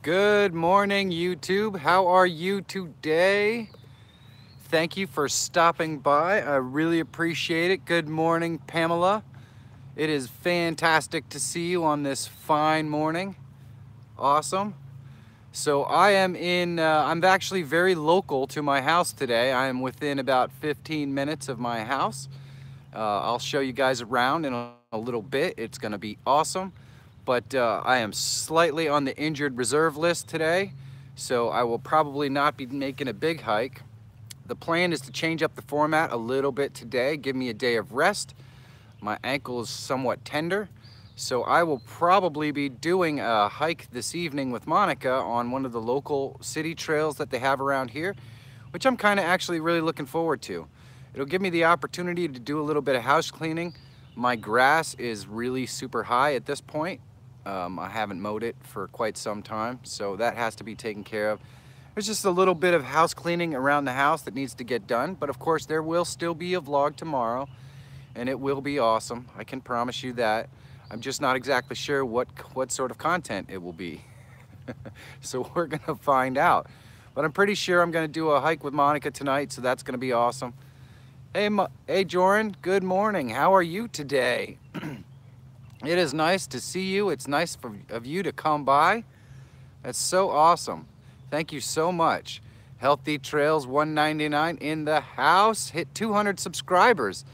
Good morning, YouTube. How are you today? Thank you for stopping by. I really appreciate it. Good morning, Pamela. It is fantastic to see you on this fine morning. Awesome. So I'm actually very local to my house today. I am within about 15 minutes of my house. I'll show you guys around in a little bit. It's gonna be awesome. But I am slightly on the injured reserve list today, so I will probably not be making a big hike. The plan is to change up the format a little bit today, give me a day of rest. My ankle is somewhat tender, so I will probably be doing a hike this evening with Monica on one of the local city trails that they have around here, which I'm kind of actually really looking forward to. It'll give me the opportunity to do a little bit of house cleaning. My grass is really super high at this point. I haven't mowed it for quite some time, so that has to be taken care of. There's just a little bit of house cleaning around the house that needs to get done, but of course there will still be a vlog tomorrow, and it will be awesome. I can promise you that. I'm just not exactly sure what sort of content it will be. So we're gonna find out. But I'm pretty sure I'm gonna do a hike with Monica tonight, so that's gonna be awesome. Hey Joran, good morning. How are you today? It is nice to see you. It's nice of you to come by. That's so awesome. Thank you so much. Healthy Trails 199 in the house. Hit 200 subscribers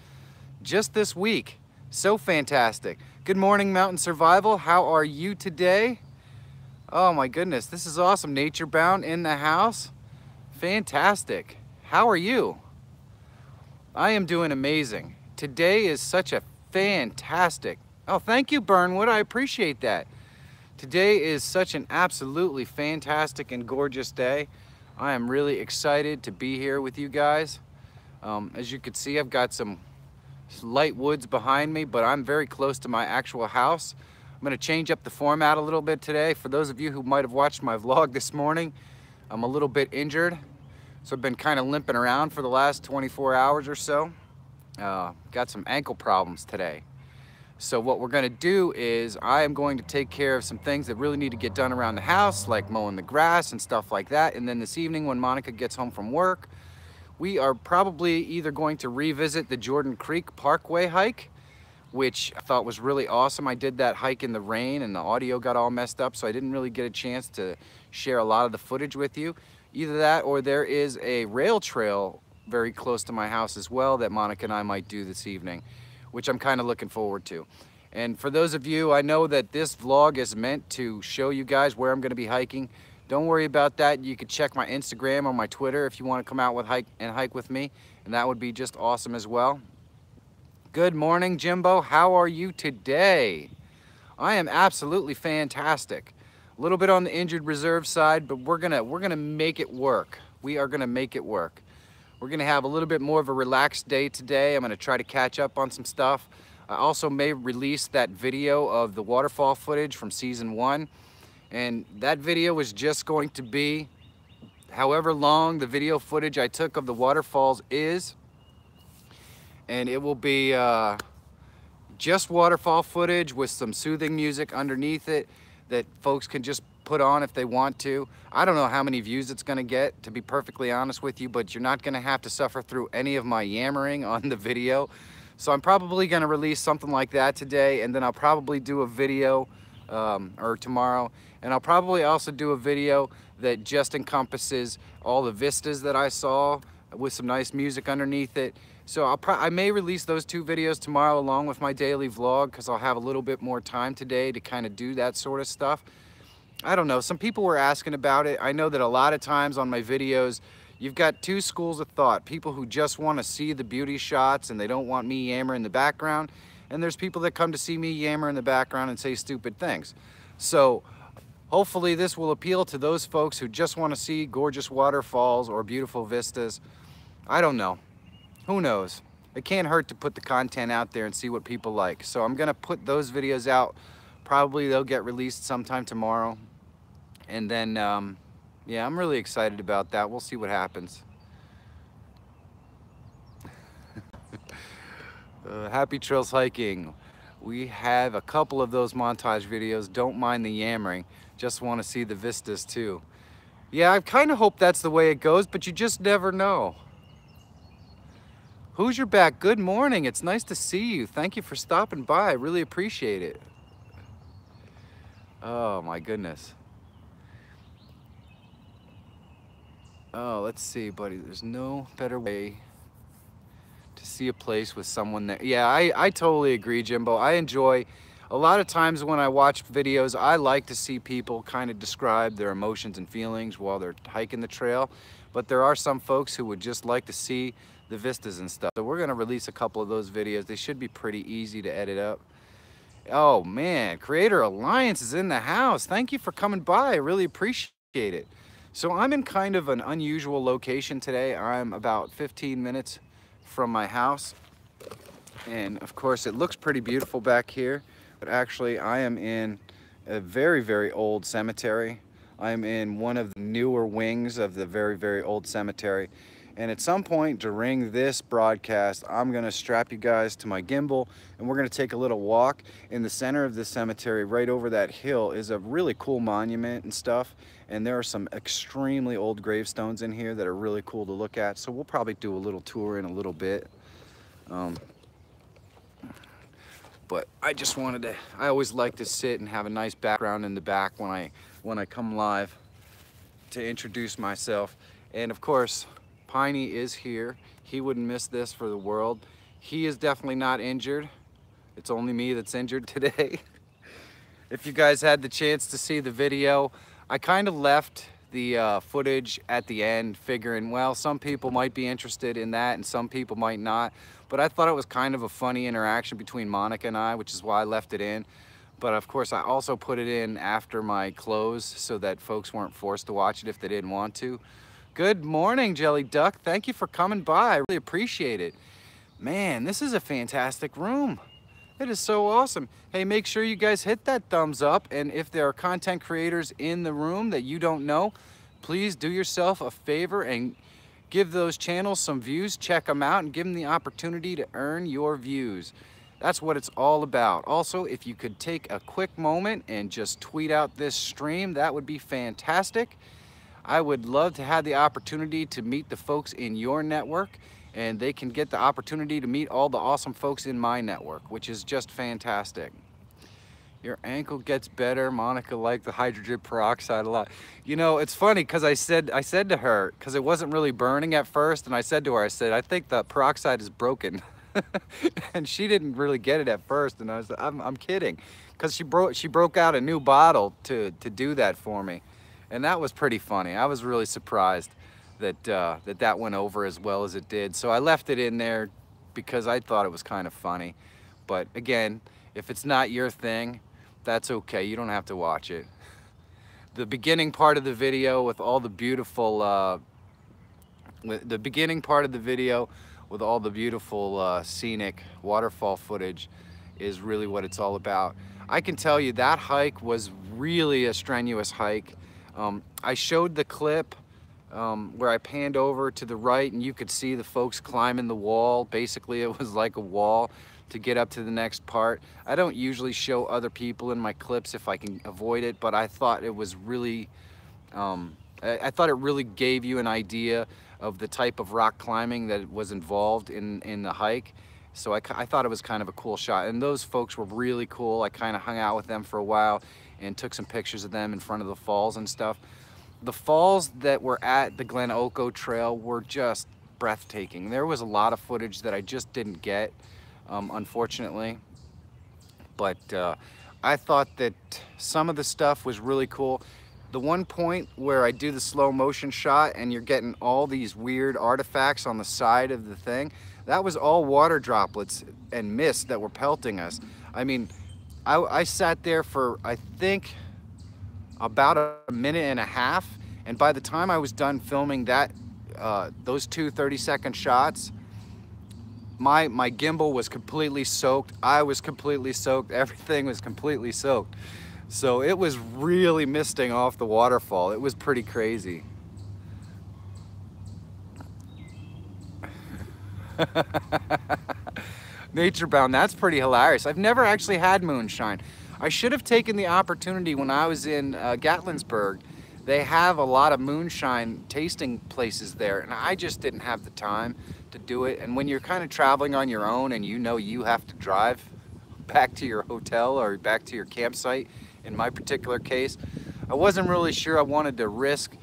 just this week. So fantastic. Good morning, Mountain Survival. How are you today? Oh my goodness, this is awesome. Nature Bound in the house. Fantastic. How are you? I am doing amazing. Today is such a fantastic. Oh, thank you, Burnwood. I appreciate that. Today is such an absolutely fantastic and gorgeous day. I am really excited to be here with you guys. As you can see, I've got some light woods behind me, but I'm very close to my actual house. I'm gonna change up the format a little bit today. For those of you who might have watched my vlog this morning, I'm a little bit injured. So I've been kind of limping around for the last 24 hours or so. Got some ankle problems today. So what we're gonna do is I am going to take care of some things that really need to get done around the house, like mowing the grass and stuff like that. And then this evening when Monica gets home from work, we are probably either going to revisit the Jordan Creek Parkway hike, which I thought was really awesome. I did that hike in the rain and the audio got all messed up, so I didn't really get a chance to share a lot of the footage with you. Either that or there is a rail trail very close to my house as well that Monica and I might do this evening, which I'm kind of looking forward to. And for those of you, I know that this vlog is meant to show you guys where I'm going to be hiking. Don't worry about that. You can check my Instagram or my Twitter if you want to come out with hike with me, and that would be just awesome as well. Good morning, Jimbo. How are you today? I am absolutely fantastic. A little bit on the injured reserve side, but we're gonna make it work. We are gonna make it work. We're gonna have a little bit more of a relaxed day today. I'm gonna try to catch up on some stuff. I also may release that video of the waterfall footage from season 1. And that video was just going to be however long the video footage I took of the waterfalls is. And it will be just waterfall footage with some soothing music underneath it that folks can just put on if they want to. I don't know how many views it's gonna get, to be perfectly honest with you, but you're not gonna have to suffer through any of my yammering on the video. So I'm probably gonna release something like that today, and then I'll probably do a video, or tomorrow, and I'll probably also do a video that just encompasses all the vistas that I saw with some nice music underneath it. So I may release those 2 videos tomorrow along with my daily vlog, because I'll have a little bit more time today to kind of do that sort of stuff. I don't know, some people were asking about it. I know that a lot of times on my videos, you've got 2 schools of thought. People who just want to see the beauty shots and they don't want me yammer in the background. And there's people that come to see me yammer in the background and say stupid things. So hopefully this will appeal to those folks who just want to see gorgeous waterfalls or beautiful vistas. I don't know. Who knows? It can't hurt to put the content out there and see what people like. So I'm gonna put those videos out. Probably they'll get released sometime tomorrow. And then, yeah, I'm really excited about that. We'll see what happens. Happy Trails Hiking. We have a couple of those montage videos. Don't mind the yammering. just want to see the vistas too. Yeah, I kind of hope that's the way it goes, but you just never know. Who's your back? Good morning. It's nice to see you. Thank you for stopping by. I really appreciate it. Oh my goodness. Oh, let's see, buddy. There's no better way to see a place with someone there. Yeah, I totally agree, Jimbo. I enjoy, a lot of times when I watch videos, I like to see people kind of describe their emotions and feelings while they're hiking the trail. But there are some folks who would just like to see the vistas and stuff. So we're gonna release a couple of those videos. They should be pretty easy to edit up. Oh man, Creator Alliance is in the house. Thank you for coming by. I really appreciate it. So I'm in kind of an unusual location today. I'm about 15 minutes from my house. And of course it looks pretty beautiful back here, but actually I am in a very, very old cemetery. I'm in one of the newer wings of the very, very old cemetery. And at some point during this broadcast, I'm gonna strap you guys to my gimbal and we're gonna take a little walk. In the center of this cemetery, right over that hill, is a really cool monument and stuff. And there are some extremely old gravestones in here that are really cool to look at. So we'll probably do a little tour in a little bit. But I just wanted to, I always like to sit and have a nice background in the back when I come live to introduce myself. And of course, Piney is here. He wouldn't miss this for the world. He is definitely not injured. It's only me that's injured today. If you guys had the chance to see the video, I kind of left the footage at the end figuring, well, some people might be interested in that and some people might not. But I thought it was kind of a funny interaction between Monica and I, which is why I left it in. But of course, I also put it in after my close so that folks weren't forced to watch it if they didn't want to. Good morning, Jelly Duck. Thank you for coming by. I really appreciate it. Man, this is a fantastic room. It is so awesome. Hey, make sure you guys hit that thumbs up. And if there are content creators in the room that you don't know, please do yourself a favor and give those channels some views. Check them out and give them the opportunity to earn your views. That's what it's all about. Also, if you could take a quick moment and just tweet out this stream, that would be fantastic. I would love to have the opportunity to meet the folks in your network, and they can get the opportunity to meet all the awesome folks in my network, which is just fantastic. Your ankle gets better. Monica liked the hydrogen peroxide a lot. You know, it's funny because I said to her, because it wasn't really burning at first, and I said to her, I said, I think the peroxide is broken. And she didn't really get it at first, and I was, I'm kidding, because she broke out a new bottle to do that for me. And that was pretty funny. I was really surprised that that went over as well as it did. So I left it in there because I thought it was kind of funny. But again, if it's not your thing, that's okay. You don't have to watch it. The beginning part of the video with all the beautiful, scenic waterfall footage is really what it's all about. I can tell you that hike was really a strenuous hike. I showed the clip where I panned over to the right and you could see the folks climbing the wall. Basically, it was like a wall to get up to the next part. I don't usually show other people in my clips if I can avoid it, but I thought it was really, I thought it really gave you an idea of the type of rock climbing that was involved in the hike. So I thought it was kind of a cool shot. And those folks were really cool. I kind of hung out with them for a while and took some pictures of them in front of the falls and stuff. The falls that were at the Glen Oco Trail were just breathtaking. There was a lot of footage that I just didn't get, unfortunately. But I thought that some of the stuff was really cool. The one point where I do the slow motion shot and you're getting all these weird artifacts on the side of the thing, that was all water droplets and mist that were pelting us. I mean, I sat there for, I think, about a minute and a half, and by the time I was done filming that, those two 30-second shots, my gimbal was completely soaked. I was completely soaked. Everything was completely soaked. So it was really misting off the waterfall. It was pretty crazy. Nature Bound, that's pretty hilarious. I've never actually had moonshine. I should have taken the opportunity when I was in Gatlinburg. They have a lot of moonshine tasting places there, and I just didn't have the time to do it. And when you're kind of traveling on your own and you know you have to drive back to your hotel or back to your campsite, in my particular case, I wasn't really sure I wanted to risk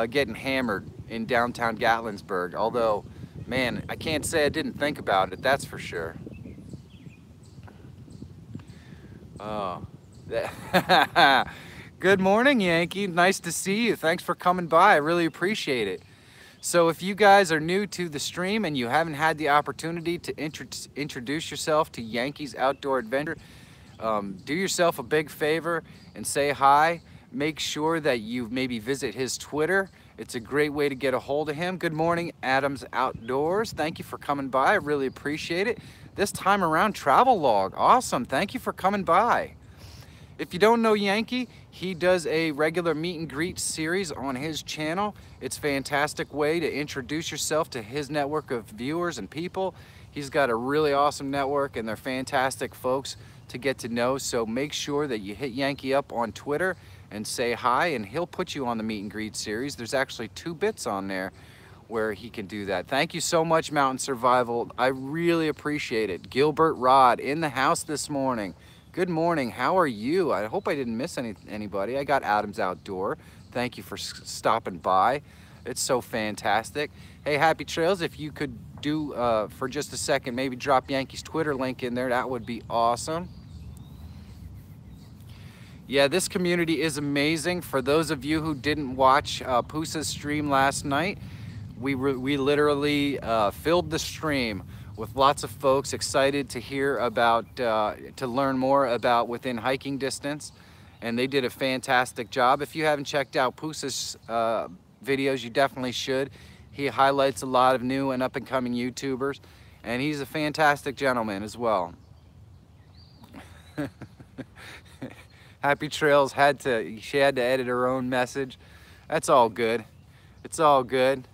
getting hammered in downtown Gatlinburg. Although, man, I can't say I didn't think about it, that's for sure. Oh, good morning, Yankee. Nice to see you. Thanks for coming by. I really appreciate it. So if you guys are new to the stream and you haven't had the opportunity to introduce yourself to Yankee's Outdoor Adventure, do yourself a big favor and say hi. Make sure that you maybe visit his Twitter. It's a great way to get a hold of him. Good morning, Adams Outdoors. Thank you for coming by. I really appreciate it. This time around, travel log. Awesome. Thank you for coming by. If you don't know Yankee, he does a regular meet and greet series on his channel. It's a fantastic way to introduce yourself to his network of viewers and people. He's got a really awesome network and they're fantastic folks to get to know. So make sure that you hit Yankee up on Twitter and say hi, and he'll put you on the meet and greet series. There's actually 2 bits on there where he can do that. Thank you so much, Mountain Survival. I really appreciate it. Gilbert Rod in the house this morning. Good morning. How are you? I hope I didn't miss anybody. I got Adams Outdoor. Thank you for stopping by. It's so fantastic. Hey, Happy Trails, if you could do for just a second, maybe drop Yankee's Twitter link in there, that would be awesome. Yeah, this community is amazing. For those of you who didn't watch Poosa's stream last night, we literally filled the stream with lots of folks excited to hear about, to learn more about within hiking distance. And they did a fantastic job. If you haven't checked out Poosa's videos, you definitely should. He highlights a lot of new and up and coming YouTubers, and he's a fantastic gentleman as well. Happy Trails she had to edit her own message. That's all good. It's all good.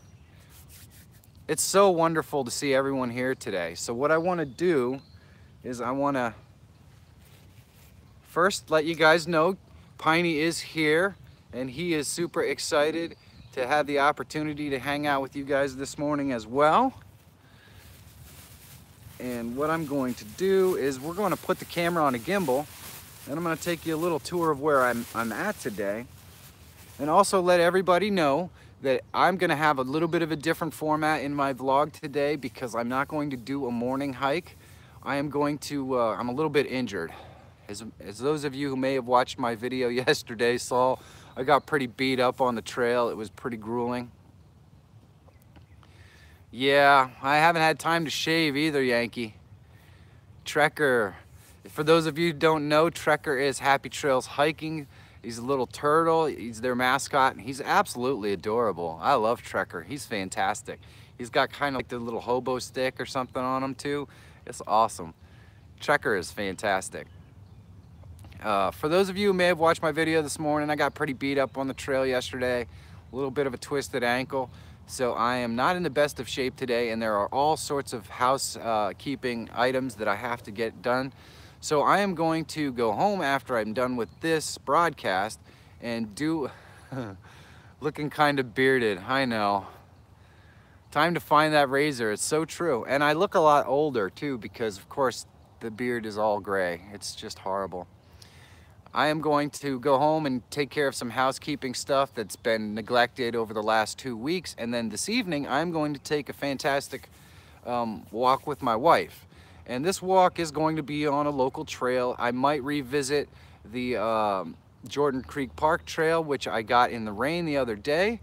It's so wonderful to see everyone here today. So what I want to do is I want to first let you guys know Piney is here and he is super excited to have the opportunity to hang out with you guys this morning as well. And what I'm going to do is we're going to put the camera on a gimbal and I'm going to take you a little tour of where I'm at today, and also let everybody know that I'm going to have a little bit of a different format in my vlog today because I'm not going to do a morning hike. I am going to, I'm a little bit injured. As those of you who may have watched my video yesterday saw, I got pretty beat up on the trail. It was pretty grueling. Yeah, I haven't had time to shave either, Yankee. Trekker. For those of you who don't know, Trekker is Happy Trails Hiking. He's a little turtle. He's their mascot, and he's absolutely adorable. I love Trekker. He's fantastic. He's got kind of like the little hobo stick or something on him too. It's awesome. Trekker is fantastic. For those of you who may have watched my video this morning, I got pretty beat up on the trail yesterday. A little bit of a twisted ankle. So I am not in the best of shape today, and there are all sorts of housekeeping items that I have to get done. So I am going to go home after I'm done with this broadcast and do, looking kind of bearded, I know. Time to find that razor, it's so true. And I look a lot older too because of course the beard is all gray. It's just horrible. I am going to go home and take care of some housekeeping stuff that's been neglected over the last 2 weeks. And then this evening, I'm going to take a fantastic walk with my wife. And this walk is going to be on a local trail. I might revisit the Jordan Creek Park Trail, which I got in the rain the other day.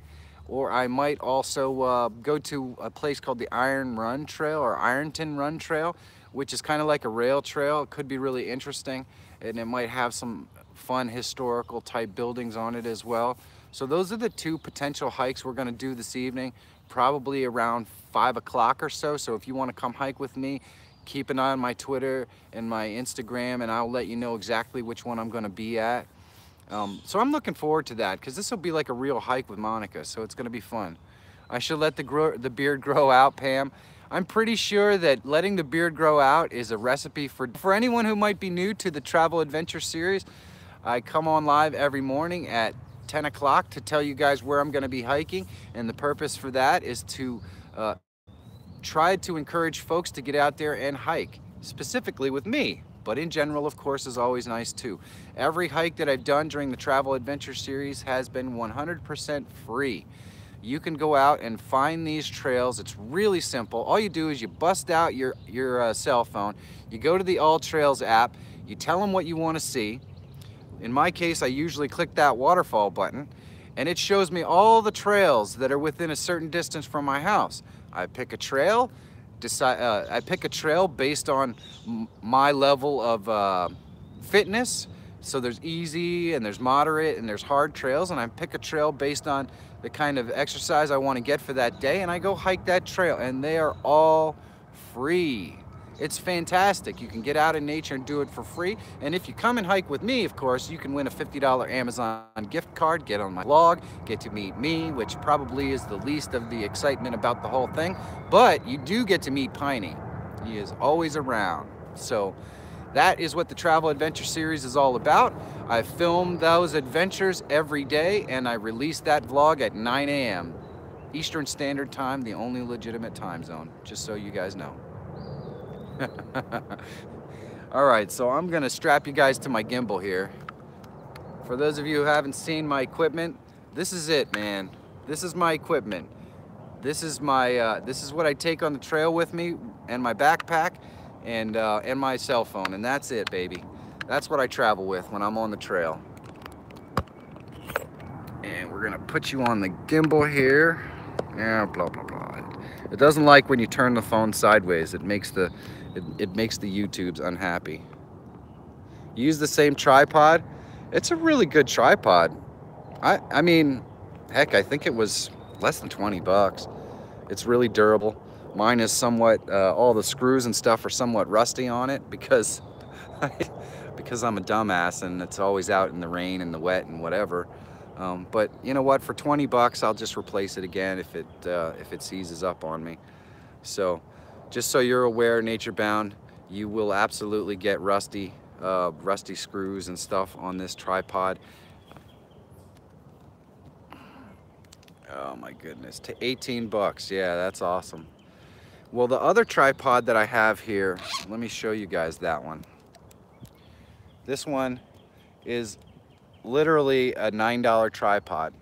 Or I might also go to a place called the Iron Run Trail or Ironton Run Trail, which is kind of like a rail trail. It could be really interesting, and it might have some fun historical type buildings on it as well. So those are the 2 potential hikes we're going to do this evening, probably around 5 o'clock or so. So if you want to come hike with me, keep an eye on my Twitter and my Instagram, and I'll let you know exactly which one I'm going to be at. So I'm looking forward to that because this will be like a real hike with Monica, so it's going to be fun. I should let the beard grow out, Pam. I'm pretty sure that letting the beard grow out is a recipe for anyone who might be new to the Travel Adventure series. I come on live every morning at 10 o'clock to tell you guys where I'm gonna be hiking, and the purpose for that is to try to encourage folks to get out there and hike, specifically with me, but in general, of course, is always nice too. Every hike that I've done during the Travel Adventure series has been 100% free. You can go out and find these trails. It's really simple. All you do is you bust out your cell phone, you go to the All Trails app, you tell them what you want to see. In my case, I usually click that waterfall button, and it shows me all the trails that are within a certain distance from my house. I pick a trail, I pick a trail based on my level of fitness. So there's easy and there's moderate and there's hard trails, and I pick a trail based on the kind of exercise I want to get for that day, and I go hike that trail, and they are all free. It's fantastic. You can get out in nature and do it for free. And if you come and hike with me, of course, you can win a $50 Amazon gift card, get on my blog, get to meet me, which probably is the least of the excitement about the whole thing. But you do get to meet Piney. He is always around. So that is what the Travel Adventure series is all about. I film those adventures every day, and I release that vlog at 9 a.m. Eastern Standard Time, the only legitimate time zone, just so you guys know. All right, so I'm gonna strap you guys to my gimbal here. For those of you who haven't seen my equipment, this is it, man. This is my equipment. This is my this is what I take on the trail with me, and my backpack, and my cell phone, and that's it, baby. That's what I travel with when I'm on the trail. And we're gonna put you on the gimbal here. Yeah, blah blah blah. It doesn't like when you turn the phone sideways. It makes the YouTubes unhappy. Use the same tripod. It's a really good tripod. I mean, heck, I think it was less than 20 bucks. It's really durable. Mine is somewhat, all the screws and stuff are somewhat rusty on it because because I'm a dumbass and it's always out in the rain and the wet and whatever. But you know what? For 20 bucks, I'll just replace it again if it seizes up on me. So, just so you're aware, Nature Bound, you will absolutely get rusty screws and stuff on this tripod. Oh my goodness, to 18 bucks. Yeah, that's awesome. Well, the other tripod that I have here, let me show you guys that one. This one is literally a $9 tripod.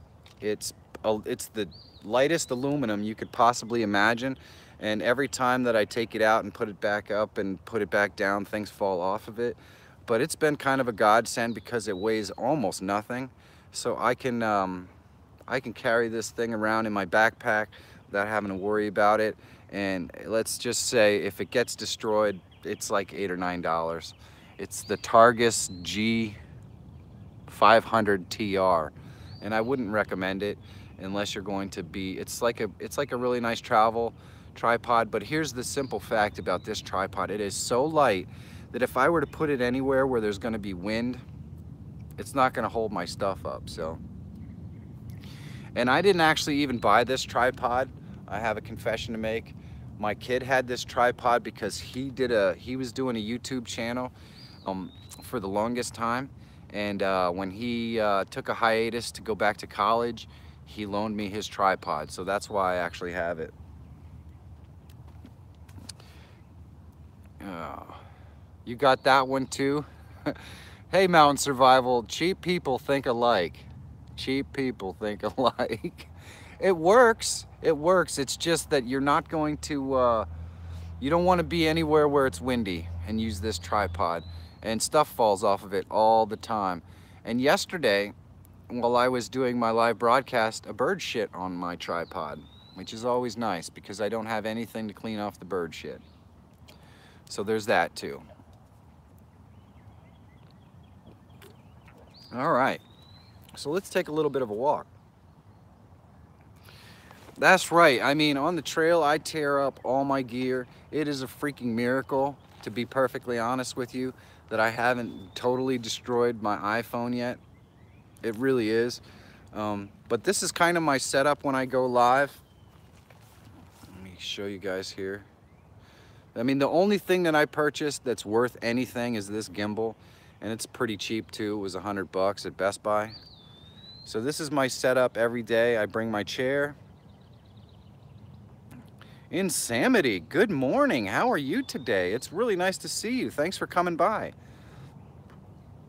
It's the lightest aluminum you could possibly imagine, and every time that I take it out and put it back up and put it back down, things fall off of it. But it's been kind of a godsend because it weighs almost nothing, so I can carry this thing around in my backpack without having to worry about it. And let's just say if it gets destroyed, it's like $8 or $9. It's the Targus G500 TR, and I wouldn't recommend it unless you're going to be. It's like a really nice travel tripod. But here's the simple fact about this tripod: it is so light that if I were to put it anywhere where there's going to be wind, it's not going to hold my stuff up. So, and I didn't actually even buy this tripod. I have a confession to make. My kid had this tripod because he was doing a YouTube channel for the longest time, and when he took a hiatus to go back to college, he loaned me his tripod, so that's why I actually have it. You got that one too? Hey, Mountain Survival, cheap people think alike. Cheap people think alike. It works. It works. It's just that you're not going to, you don't want to be anywhere where it's windy and use this tripod. And stuff falls off of it all the time. And yesterday, while I was doing my live broadcast, a bird shit on my tripod, which is always nice because I don't have anything to clean off the bird shit. So there's that too. All right, so let's take a little bit of a walk. That's right. I mean, on the trail, I tear up all my gear. It is a freaking miracle, to be perfectly honest with you, that I haven't totally destroyed my iPhone yet. It really is. But this is kind of my setup when I go live. Let me show you guys here. I mean, the only thing that I purchased that's worth anything is this gimbal, and it's pretty cheap too. It was $100 at Best Buy. So this is my setup every day. I bring my chair. Insanity, good morning. How are you today? It's really nice to see you. Thanks for coming by.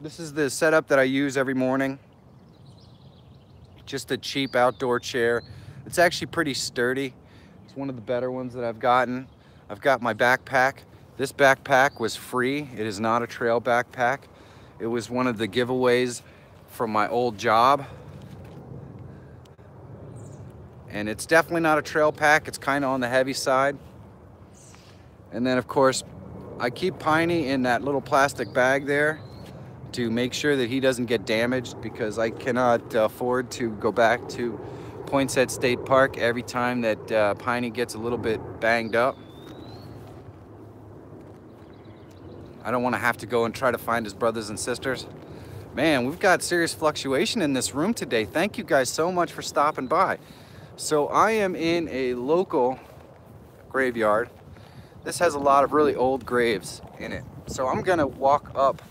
This is the setup that I use every morning. Just a cheap outdoor chair. It's actually pretty sturdy. It's one of the better ones that I've gotten. I've got my backpack. This backpack was free. It is not a trail backpack. It was one of the giveaways from my old job. And it's definitely not a trail pack. It's kind of on the heavy side. And then of course, I keep Piney in that little plastic bag there to make sure that he doesn't get damaged, because I cannot afford to go back to Poinsett State Park every time that Piney gets a little bit banged up. I don't want to have to go and try to find his brothers and sisters. Man, we've got serious fluctuation in this room today. Thank you guys so much for stopping by. So I am in a local graveyard. This has a lot of really old graves in it. So I'm gonna walk up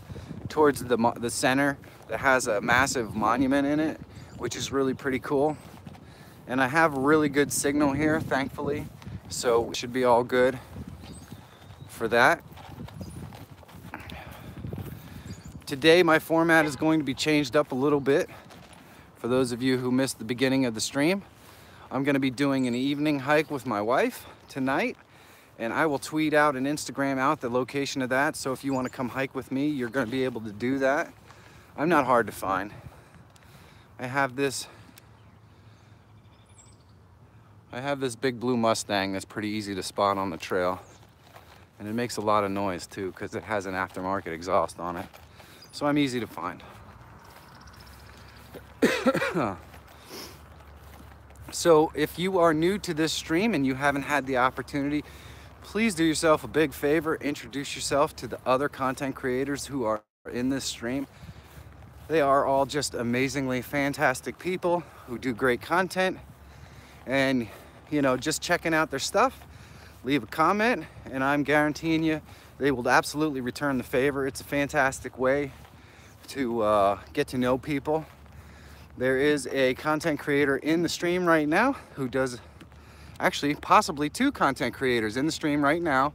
towards the center that has a massive monument in it, which is really pretty cool. And I have really good signal here, thankfully. So we should be all good for that. Today, my format is going to be changed up a little bit. For those of you who missed the beginning of the stream, I'm gonna be doing an evening hike with my wife tonight, and I will tweet out and Instagram out the location of that. So if you wanna come hike with me, you're gonna be able to do that. I'm not hard to find. I have this big blue Mustang that's pretty easy to spot on the trail. And it makes a lot of noise too, because it has an aftermarket exhaust on it. So I'm easy to find. So if you are new to this stream and you haven't had the opportunity, please do yourself a big favor, introduce yourself to the other content creators who are in this stream. They are all just amazingly fantastic people who do great content. And you know, just checking out their stuff, leave a comment, and I'm guaranteeing you they will absolutely return the favor. It's a fantastic way to get to know people. There is a content creator in the stream right now who does, actually possibly two content creators in the stream right now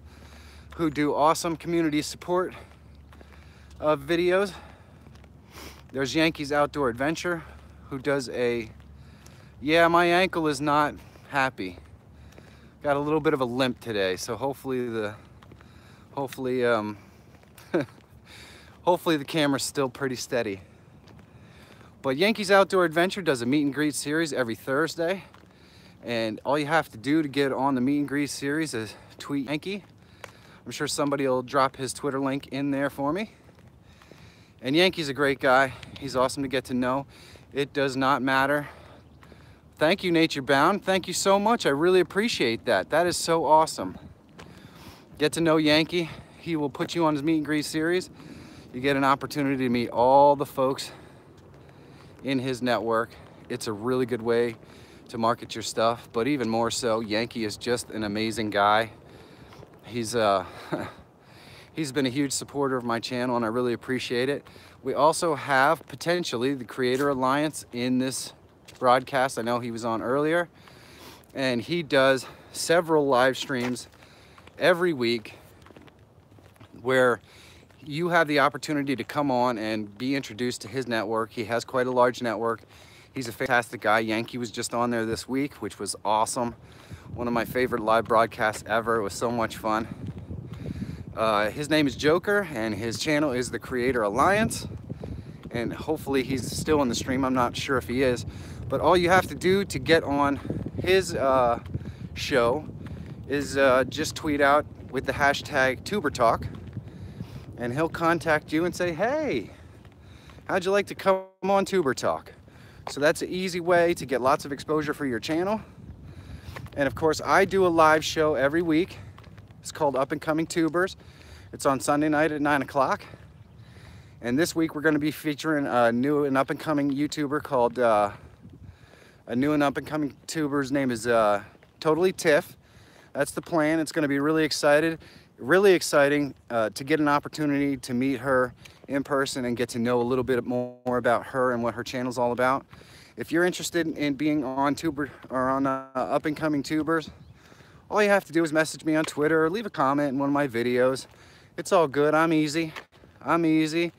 who do awesome community support videos. There's Yankees Outdoor Adventure, who does a, yeah, my ankle is not happy. Got a little bit of a limp today, so hopefully hopefully the camera's still pretty steady. But Yankees Outdoor Adventure does a meet and greet series every Thursday. And all you have to do to get on the meet and greet series is tweet Yankee. I'm sure somebody will drop his Twitter link in there for me. And Yankee's a great guy. He's awesome to get to know. It does not matter. Thank you, Nature Bound. Thank you so much. I really appreciate that. That is so awesome. Get to know Yankee. He will put you on his meet and greet series. You get an opportunity to meet all the folks in his network. It's a really good way to market your stuff, but even more so, Yankee is just an amazing guy. He's he's been a huge supporter of my channel, and I really appreciate it. We also have potentially the Creator Alliance in this broadcast. I know he was on earlier, and he does several live streams every week where you have the opportunity to come on and be introduced to his network. He has quite a large network. He's a fantastic guy. Yankee was just on there this week, which was awesome. One of my favorite live broadcasts ever. It was so much fun. His name is Joker, and his channel is the Creator Alliance. And hopefully he's still in the stream. I'm not sure if he is. But all you have to do to get on his show is just tweet out with the hashtag TuberTalk. And he'll contact you and say, hey, how'd you like to come on Tuber Talk? So that's an easy way to get lots of exposure for your channel. And of course, I do a live show every week. It's called Up and Coming Tubers. It's on Sunday night at 9 o'clock. And this week we're gonna be featuring a new and up and coming YouTuber called, a new and up and coming tuber's name is Totally Tiff. That's the plan. It's gonna be really excited. Really exciting to get an opportunity to meet her in person and get to know a little bit more about her and what her channel's all about. If you're interested in being on Tuber or on up and coming tubers, all you have to do is message me on Twitter or leave a comment in one of my videos. It's all good. I'm easy. I'm easy.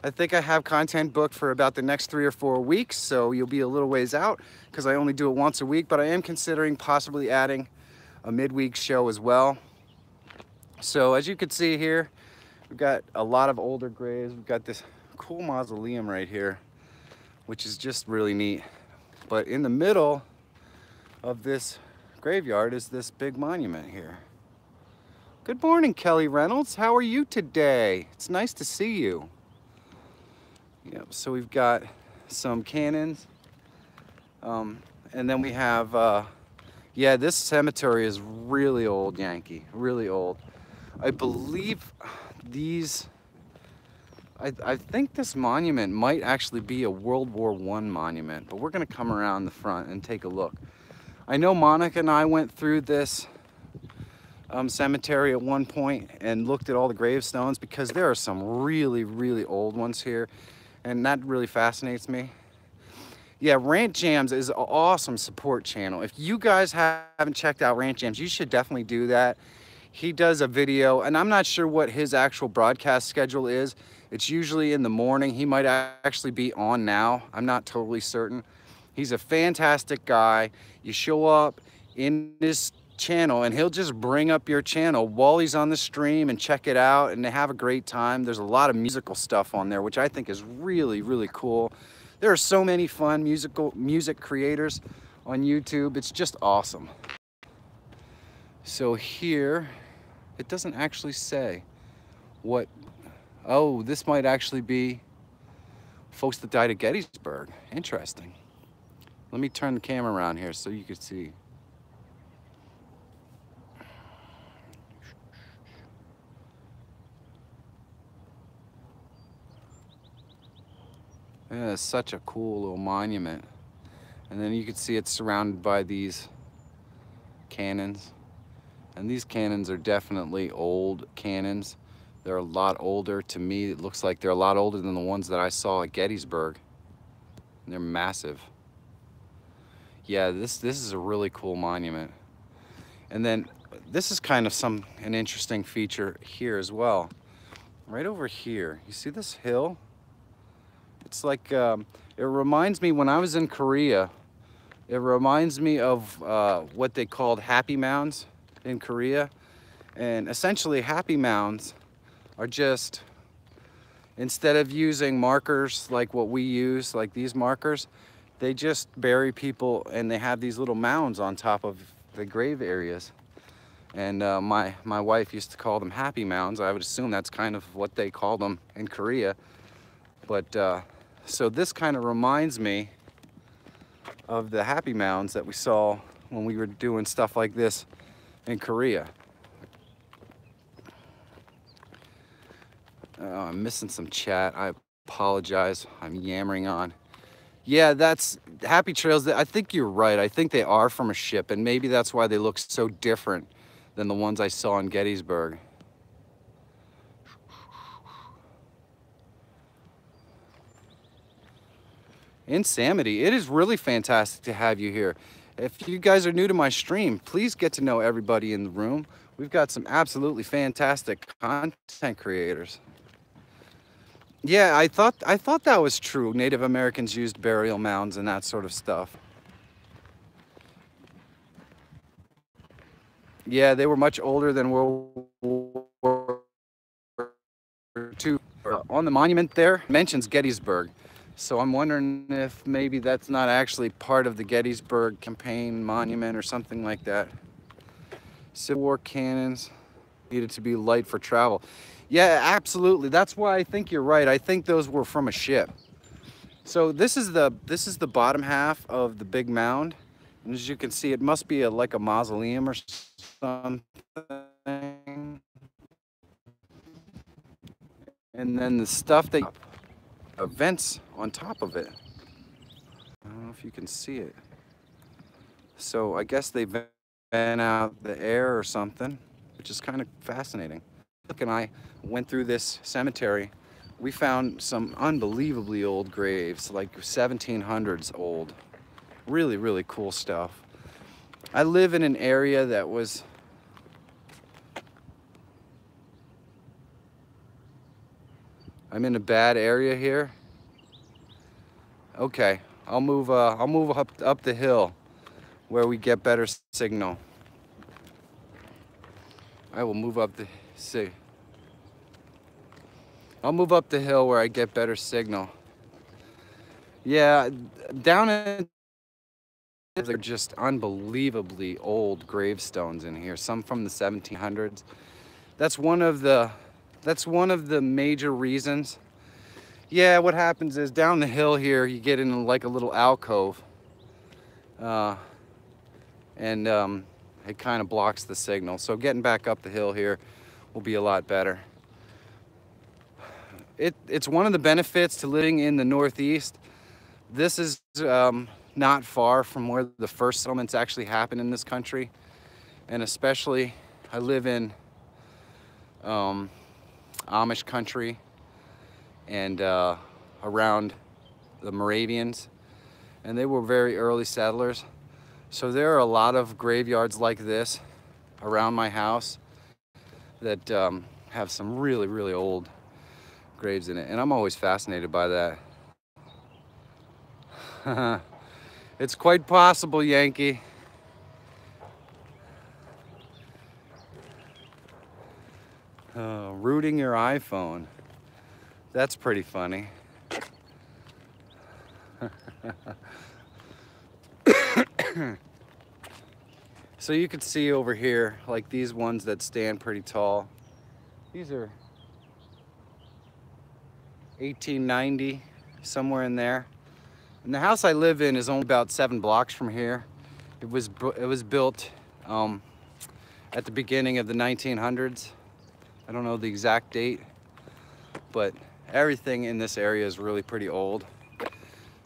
I think I have content booked for about the next 3 or 4 weeks, so you'll be a little ways out because I only do it once a week, but I am considering possibly adding a midweek show as well. So as you can see here, we've got a lot of older graves. We've got this cool mausoleum right here, which is just really neat. But in the middle of this graveyard is this big monument here. Good morning, Kelly Reynolds. How are you today? It's nice to see you. Yep, so we've got some cannons. And then we have, yeah, this cemetery is really old, Yankee, really old. I believe these, I think this monument might actually be a World War I monument, but we're gonna come around the front and take a look. I know Monica and I went through this cemetery at one point and looked at all the gravestones because there are some really, really old ones here, and that really fascinates me. Yeah, Rant Jams is an awesome support channel. If you guys haven't checked out Rant Jams, you should definitely do that. He does a video, and I'm not sure what his actual broadcast schedule is. It's usually in the morning. He might actually be on now. I'm not totally certain. He's a fantastic guy. You show up in his channel and he'll just bring up your channel while he's on the stream and check it out, and they have a great time. There's a lot of musical stuff on there, which I think is really, really cool. There are so many fun music creators on YouTube. It's just awesome. So here, it doesn't actually say what, oh, this might actually be folks that died at Gettysburg. Interesting. Let me turn the camera around here so you can see. Yeah, it's such a cool little monument. And then you can see it's surrounded by these cannons. And these cannons are definitely old cannons. They're a lot older. To me, it looks like they're a lot older than the ones that I saw at Gettysburg. And they're massive. Yeah, this is a really cool monument. And then this is kind of an interesting feature here as well. Right over here, you see this hill? It's like, it reminds me, when I was in Korea, it reminds me of what they called happy mounds in Korea. And essentially happy mounds are just, instead of using markers like what we use, like these markers, they just bury people and they have these little mounds on top of the grave areas. And my wife used to call them happy mounds. I would assume that's kind of what they call them in Korea. But so this kind of reminds me of the happy mounds that we saw when we were doing stuff like this in Korea. Oh, I'm missing some chat. I apologize. I'm yammering on. Yeah, that's Happy Trails. I think you're right. I think they are from a ship, and maybe that's why they look so different than the ones I saw in Gettysburg. Insanity. It is really fantastic to have you here. If you guys are new to my stream, please get to know everybody in the room. We've got some absolutely fantastic content creators. Yeah, I thought that was true. Native Americans used burial mounds and that sort of stuff. Yeah, they were much older than World War II. On the monument there, it mentions Gettysburg. So I'm wondering if maybe that's not actually part of the Gettysburg campaign monument or something like that. Civil War cannons needed to be light for travel. Yeah, absolutely. That's why I think you're right. I think those were from a ship. So this is the bottom half of the big mound. And as you can see, it must be like a mausoleum or something. And then the stuff that vents on top of it. I don't know if you can see it. So I guess they vent out the air or something, which is kind of fascinating. Look, and I went through this cemetery. We found some unbelievably old graves, like 1700s old. Really, really cool stuff. I live in an area that was I'm in a bad area here. Okay, I'll move up the hill where we get better signal. I will move up the I'll move up the hill where I get better signal. Yeah, down in they're just unbelievably old gravestones in here. Some from the 1700s. That's one of the major reasons. Yeah, what happens is down the hill here, you get in like a little alcove, and it kind of blocks the signal. So getting back up the hill here will be a lot better. It's one of the benefits to living in the Northeast. This is not far from where the first settlements actually happened in this country, and especially I live in Amish country and around the Moravians, and they were very early settlers. So there are a lot of graveyards like this around my house that have some really, really old graves in it, and I'm always fascinated by that. It's quite possible, Yankee. Rooting your iPhone. That's pretty funny. So you can see over here, like these ones that stand pretty tall. These are 1890, somewhere in there. And the house I live in is only about 7 blocks from here. It was built at the beginning of the 1900s. I don't know the exact date, but everything in this area is really pretty old,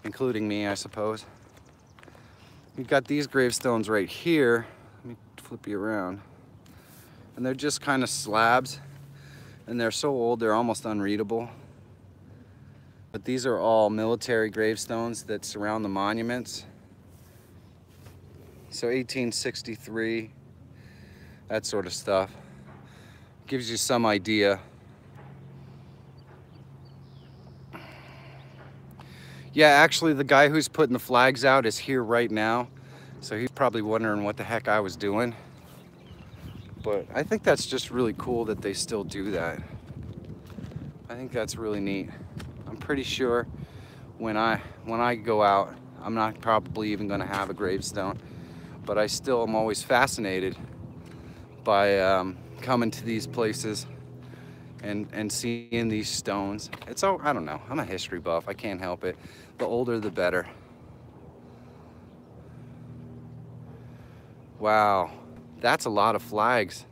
including me, I suppose. We've got these gravestones right here. Let me flip you around. And they're just kind of slabs, and they're so old they're almost unreadable. But these are all military gravestones that surround the monuments. So 1863, that sort of stuff. Gives you some idea. Yeah, actually the guy who's putting the flags out is here right now. So he's probably wondering what the heck I was doing. But I think that's just really cool that they still do that. I think that's really neat. I'm pretty sure when I go out, I'm not probably even gonna have a gravestone, but I still am always fascinated by coming to these places and seeing these stones. It's all, I don't know, I'm a history buff, I can't help it. The older the better. Wow, that's a lot of flags.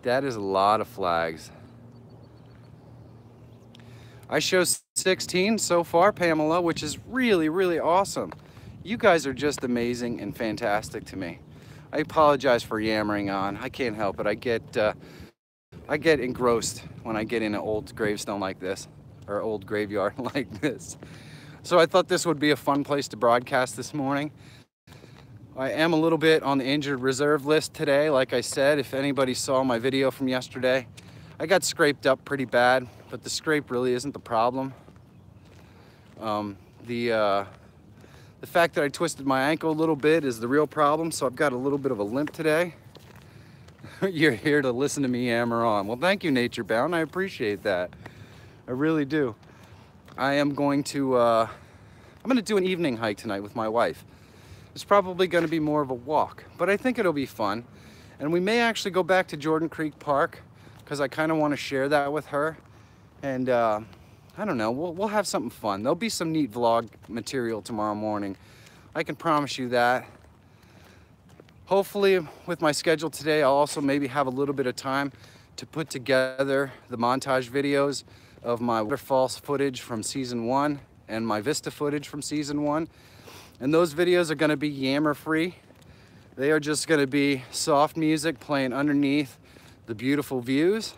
That is a lot of flags. I show 16 so far, Pamela, which is really, really awesome. You guys are just amazing and fantastic to me. I apologize for yammering on. I can't help it. I get engrossed when I get in an old gravestone like this, or old graveyard like this. So I thought this would be a fun place to broadcast this morning. I am a little bit on the injured reserve list today. Like I said, if anybody saw my video from yesterday, I got scraped up pretty bad, but the scrape really isn't the problem. The fact that I twisted my ankle a little bit is the real problem, so I've got a little bit of a limp today. You're here to listen to me yammer on. Well, thank you, Nature Bound. I appreciate that. I really do. I am going to, I'm gonna do an evening hike tonight with my wife. It's probably gonna be more of a walk, but I think it'll be fun. And we may actually go back to Jordan Creek Park because I kind of want to share that with her. And I don't know, we'll have something fun. There'll be some neat vlog material tomorrow morning. I can promise you that. Hopefully with my schedule today, I'll also maybe have a little bit of time to put together the montage videos of my waterfalls footage from season 1 and my vista footage from season 1. And those videos are gonna be yammer free. They are just gonna be soft music playing underneath the beautiful views,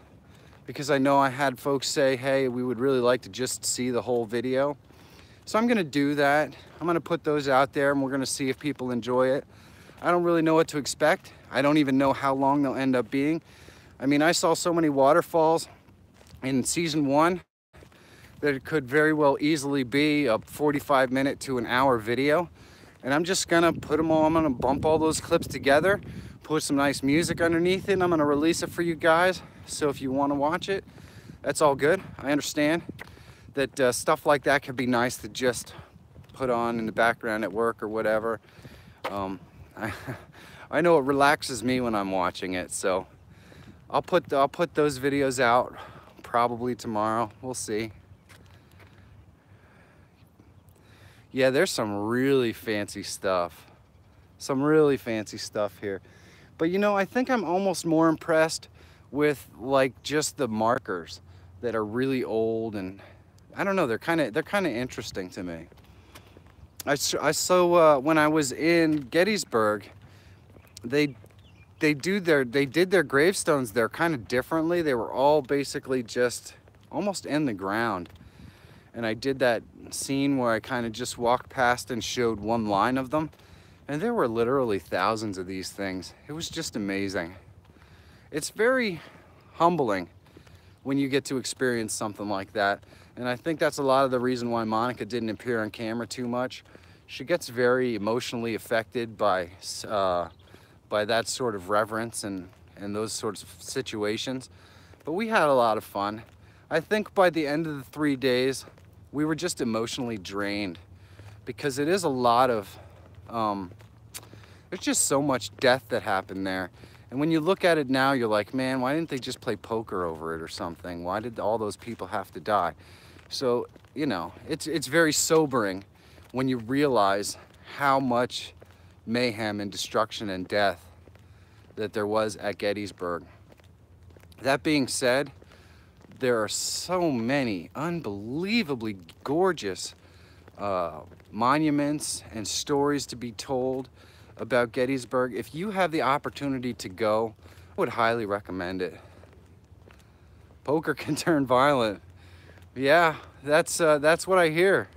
because I know I had folks say, hey, we would really like to just see the whole video. So I'm gonna do that. I'm gonna put those out there and we're gonna see if people enjoy it. I don't really know what to expect. I don't even know how long they'll end up being. I mean, I saw so many waterfalls in season 1 that it could very well easily be a 45-minute to an hour video. And I'm just gonna put them all, I'm gonna bump all those clips together, put some nice music underneath it, and I'm gonna release it for you guys. So if you wanna watch it, that's all good. I understand that stuff like that could be nice to just put on in the background at work or whatever. I know it relaxes me when I'm watching it, so I'll put those videos out probably tomorrow. We'll see. Yeah, there's some really fancy stuff. Some really fancy stuff here. But you know, I think I'm almost more impressed with like just the markers that are really old, and I don't know, they're kind of interesting to me. I saw when I was in Gettysburg, they did their gravestones there kind of differently. They were all basically just almost in the ground. And I did that scene where I kind of just walked past and showed one line of them. And there were literally thousands of these things. It was just amazing. It's very humbling when you get to experience something like that. And I think that's a lot of the reason why Monica didn't appear on camera too much. She gets very emotionally affected by that sort of reverence and those sorts of situations. But we had a lot of fun. I think by the end of the 3 days, we were just emotionally drained, because it is a lot of, there's just so much death that happened there. And when you look at it now, you're like, man, why didn't they just play poker over it or something? Why did all those people have to die? So, you know, it's very sobering when you realize how much mayhem and destruction and death that there was at Gettysburg. That being said, there are so many unbelievably gorgeous monuments and stories to be told about Gettysburg. If you have the opportunity to go, I would highly recommend it. Poker can turn violent. Yeah, that's what I hear.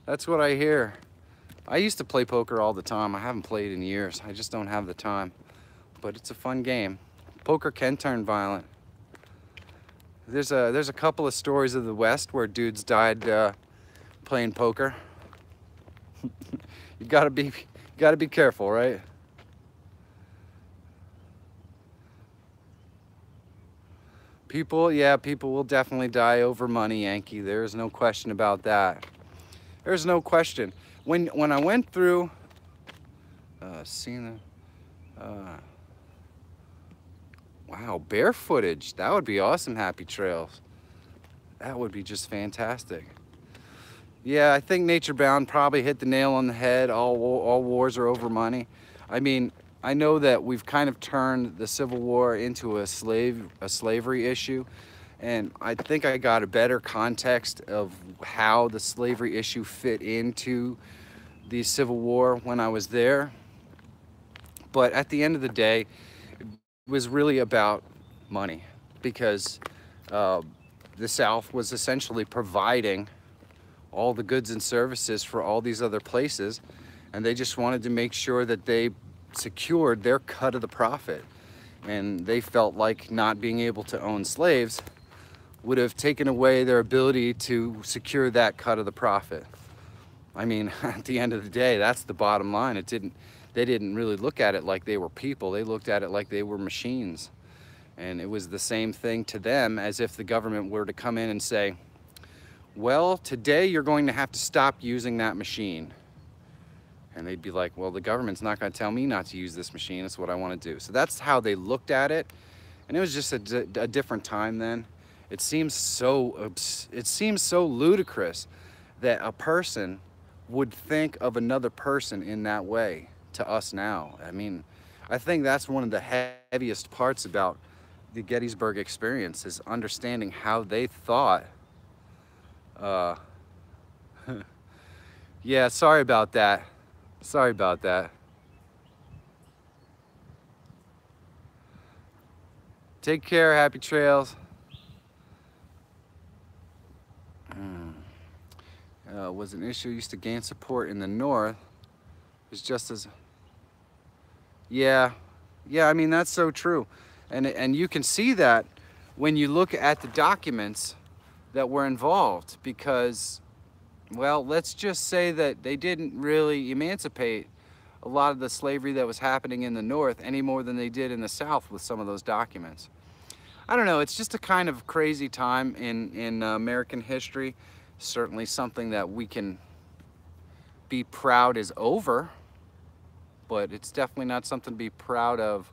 That's what I hear. I used to play poker all the time. I haven't played in years. I just don't have the time. But it's a fun game. Poker can turn violent. There's a couple of stories of the West where dudes died playing poker. You gotta be careful, right? People will definitely die over money, Yankee. There's no question about that. There's no question. When I went through, wow, bear footage. That would be awesome, Happy Trails. That would be just fantastic. Yeah, I think Nature Bound probably hit the nail on the head. All wars are over money. I mean, I know that we've kind of turned the Civil War into a slavery issue. And I think I got a better context of how the slavery issue fit into the Civil War when I was there. But at the end of the day, was really about money, because the South was essentially providing all the goods and services for all these other places, and they just wanted to make sure that they secured their cut of the profit. And they felt like not being able to own slaves would have taken away their ability to secure that cut of the profit. I mean, at the end of the day, that's the bottom line. They didn't really look at it like they were people. They looked at it like they were machines. And it was the same thing to them as if the government were to come in and say, well, today you're going to have to stop using that machine. And they'd be like, well, the government's not going to tell me not to use this machine. It's what I want to do. So that's how they looked at it. And it was just a different time then. It seems so ludicrous that a person would think of another person in that way to us now. I mean, I think that's one of the heaviest parts about the Gettysburg experience, is understanding how they thought. Yeah, sorry about that. Sorry about that. Take care. Happy trails. Was an issue used to gain support in the north. It's just as, yeah, I mean, that's so true. And you can see that when you look at the documents that were involved, because, well, let's just say that they didn't really emancipate a lot of the slavery that was happening in the north any more than they did in the south with some of those documents. I don't know, it's just a kind of crazy time in American history. Certainly something that we can be proud is over, but it's definitely not something to be proud of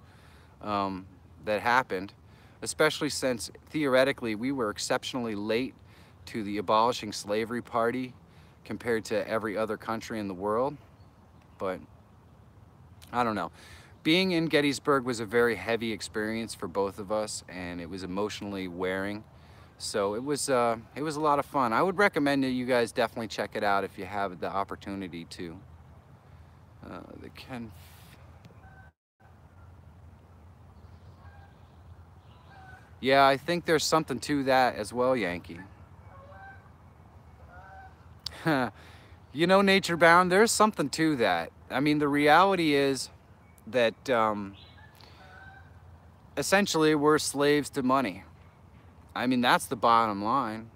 that happened, especially since theoretically we were exceptionally late to the abolishing slavery party compared to every other country in the world. But I don't know. Being in Gettysburg was a very heavy experience for both of us, and it was emotionally wearing. So it was a lot of fun. I would recommend that you guys definitely check it out if you have the opportunity to. Yeah, I think there's something to that as well, Yankee. You know, Nature Bound, there's something to that. I mean, the reality is that essentially we're slaves to money. I mean, that's the bottom line.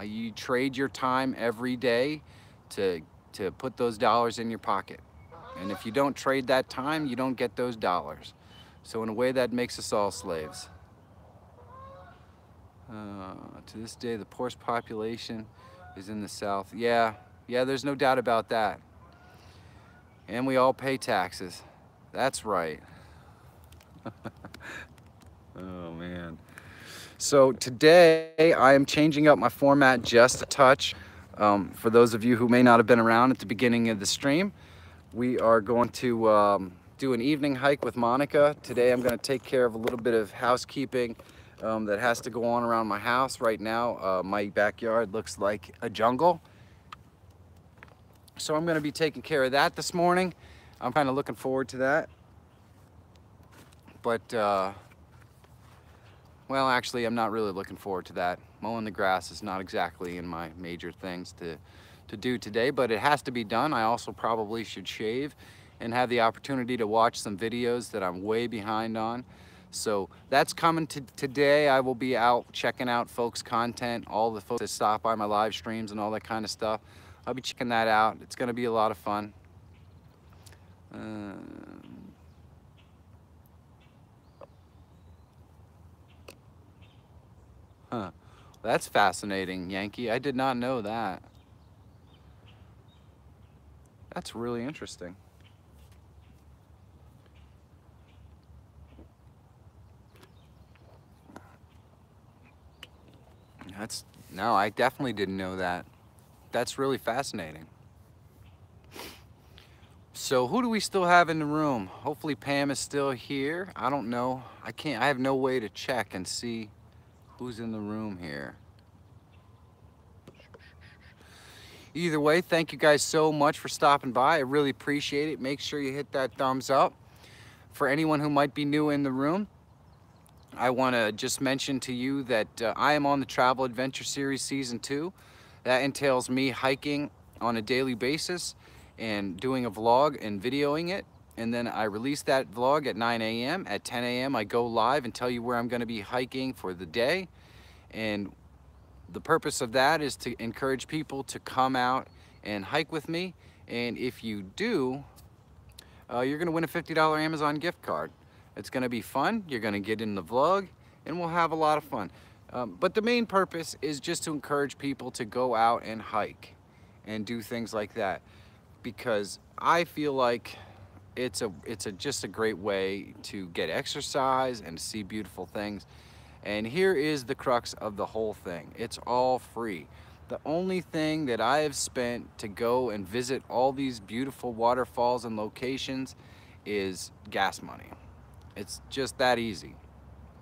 You trade your time every day to put those dollars in your pocket. And if you don't trade that time, you don't get those dollars. So in a way, that makes us all slaves. To this day, the poorest population is in the South. Yeah, there's no doubt about that. And we all pay taxes. That's right. Oh, man. So today, I am changing up my format just a touch. For those of you who may not have been around at the beginning of the stream, we are going to do an evening hike with Monica. Today, I'm going to take care of a little bit of housekeeping that has to go on around my house. Right now, my backyard looks like a jungle. So I'm going to be taking care of that this morning. I'm kind of looking forward to that. But, well, actually, I'm not really looking forward to that. Mowing the grass is not exactly in my major things to do today, but it has to be done. I also probably should shave and have the opportunity to watch some videos that I'm way behind on. So that's coming today. I will be out checking out folks' content, all the folks that stop by my live streams and all that kind of stuff. I'll be checking that out. It's going to be a lot of fun. That's fascinating, Yankee. I did not know that. That's really interesting. No, I definitely didn't know that. That's really fascinating. So who do we still have in the room? Hopefully Pam is still here. I don't know. I have no way to check and see who's in the room here. Either way, thank you guys so much for stopping by. I really appreciate it. Make sure you hit that thumbs up. For anyone who might be new in the room, I want to just mention to you that I am on the Travel Adventure Series Season 2. That entails me hiking on a daily basis and doing a vlog and videoing it. And then I release that vlog at 9 a.m. At 10 a.m. I go live and tell you where I'm going to be hiking for the day. And the purpose of that is to encourage people to come out and hike with me. And if you do, you're going to win a $50 Amazon gift card. It's going to be fun. You're going to get in the vlog and we'll have a lot of fun. But the main purpose is just to encourage people to go out and hike and do things like that, because I feel like it's just a great way to get exercise and see beautiful things. And here is the crux of the whole thing. It's all free. The only thing that I have spent to go and visit all these beautiful waterfalls and locations is gas money. It's just that easy.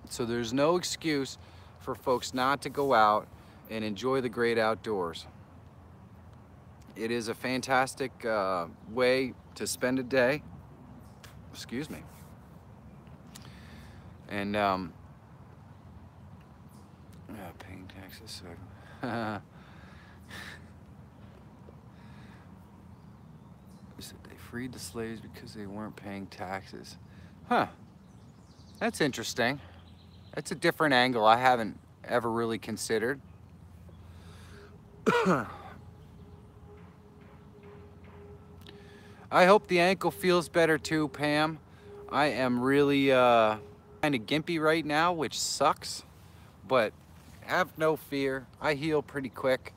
So there's no excuse for folks not to go out and enjoy the great outdoors. It is a fantastic way to spend a day. Excuse me. And Paying taxes. So they freed the slaves because they weren't paying taxes. Huh. That's interesting. That's a different angle I haven't ever really considered. I hope the ankle feels better too, Pam. I am really kind of gimpy right now, which sucks, but have no fear. I heal pretty quick.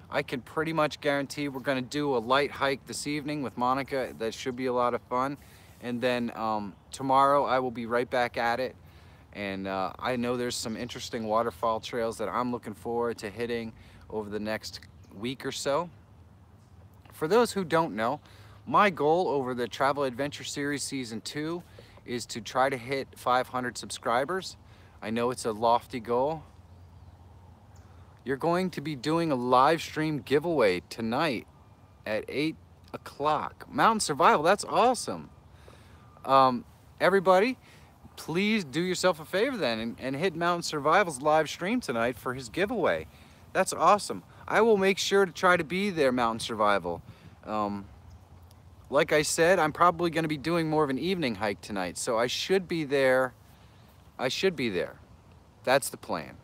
I can pretty much guarantee we're gonna do a light hike this evening with Monica. That should be a lot of fun. And then tomorrow I will be right back at it. And I know there's some interesting waterfall trails that I'm looking forward to hitting over the next week or so. For those who don't know, my goal over the Travel Adventure Series Season 2 is to try to hit 500 subscribers. I know it's a lofty goal. You're going to be doing a live stream giveaway tonight at 8 o'clock. Mountain Survival, that's awesome. Everybody, please do yourself a favor then and hit Mountain Survival's live stream tonight for his giveaway. That's awesome. I will make sure to try to be there, Mountain Survival. Like I said, I'm probably going to be doing more of an evening hike tonight, so I should be there. I should be there. That's the plan.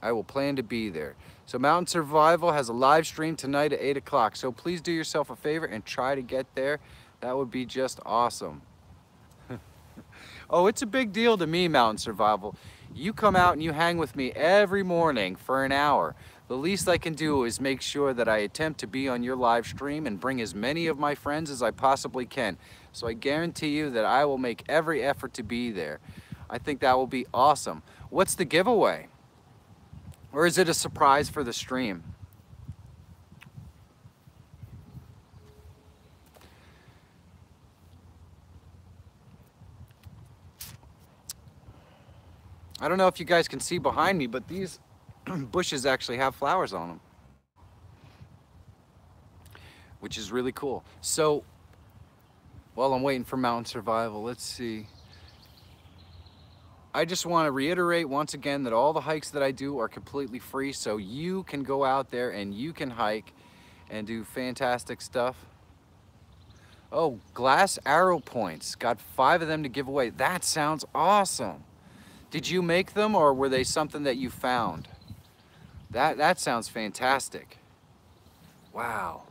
I will plan to be there. So Mountain Survival has a live stream tonight at 8 o'clock. So please do yourself a favor and try to get there. That would be just awesome. Oh, it's a big deal to me, Mountain Survival. You come out and you hang with me every morning for an hour. The least I can do is make sure that I attempt to be on your live stream and bring as many of my friends as I possibly can. So I guarantee you that I will make every effort to be there. I think that will be awesome. What's the giveaway? Or is it a surprise for the stream? I don't know if you guys can see behind me, but these bushes actually have flowers on them, which is really cool. So while I'm waiting for Mountain Survival, let's see. I just want to reiterate once again that all the hikes that I do are completely free, so you can go out there and you can hike and do fantastic stuff. Oh, glass arrow points. Got 5 of them to give away. That sounds awesome. Did you make them or were they something that you found? That sounds fantastic. Wow.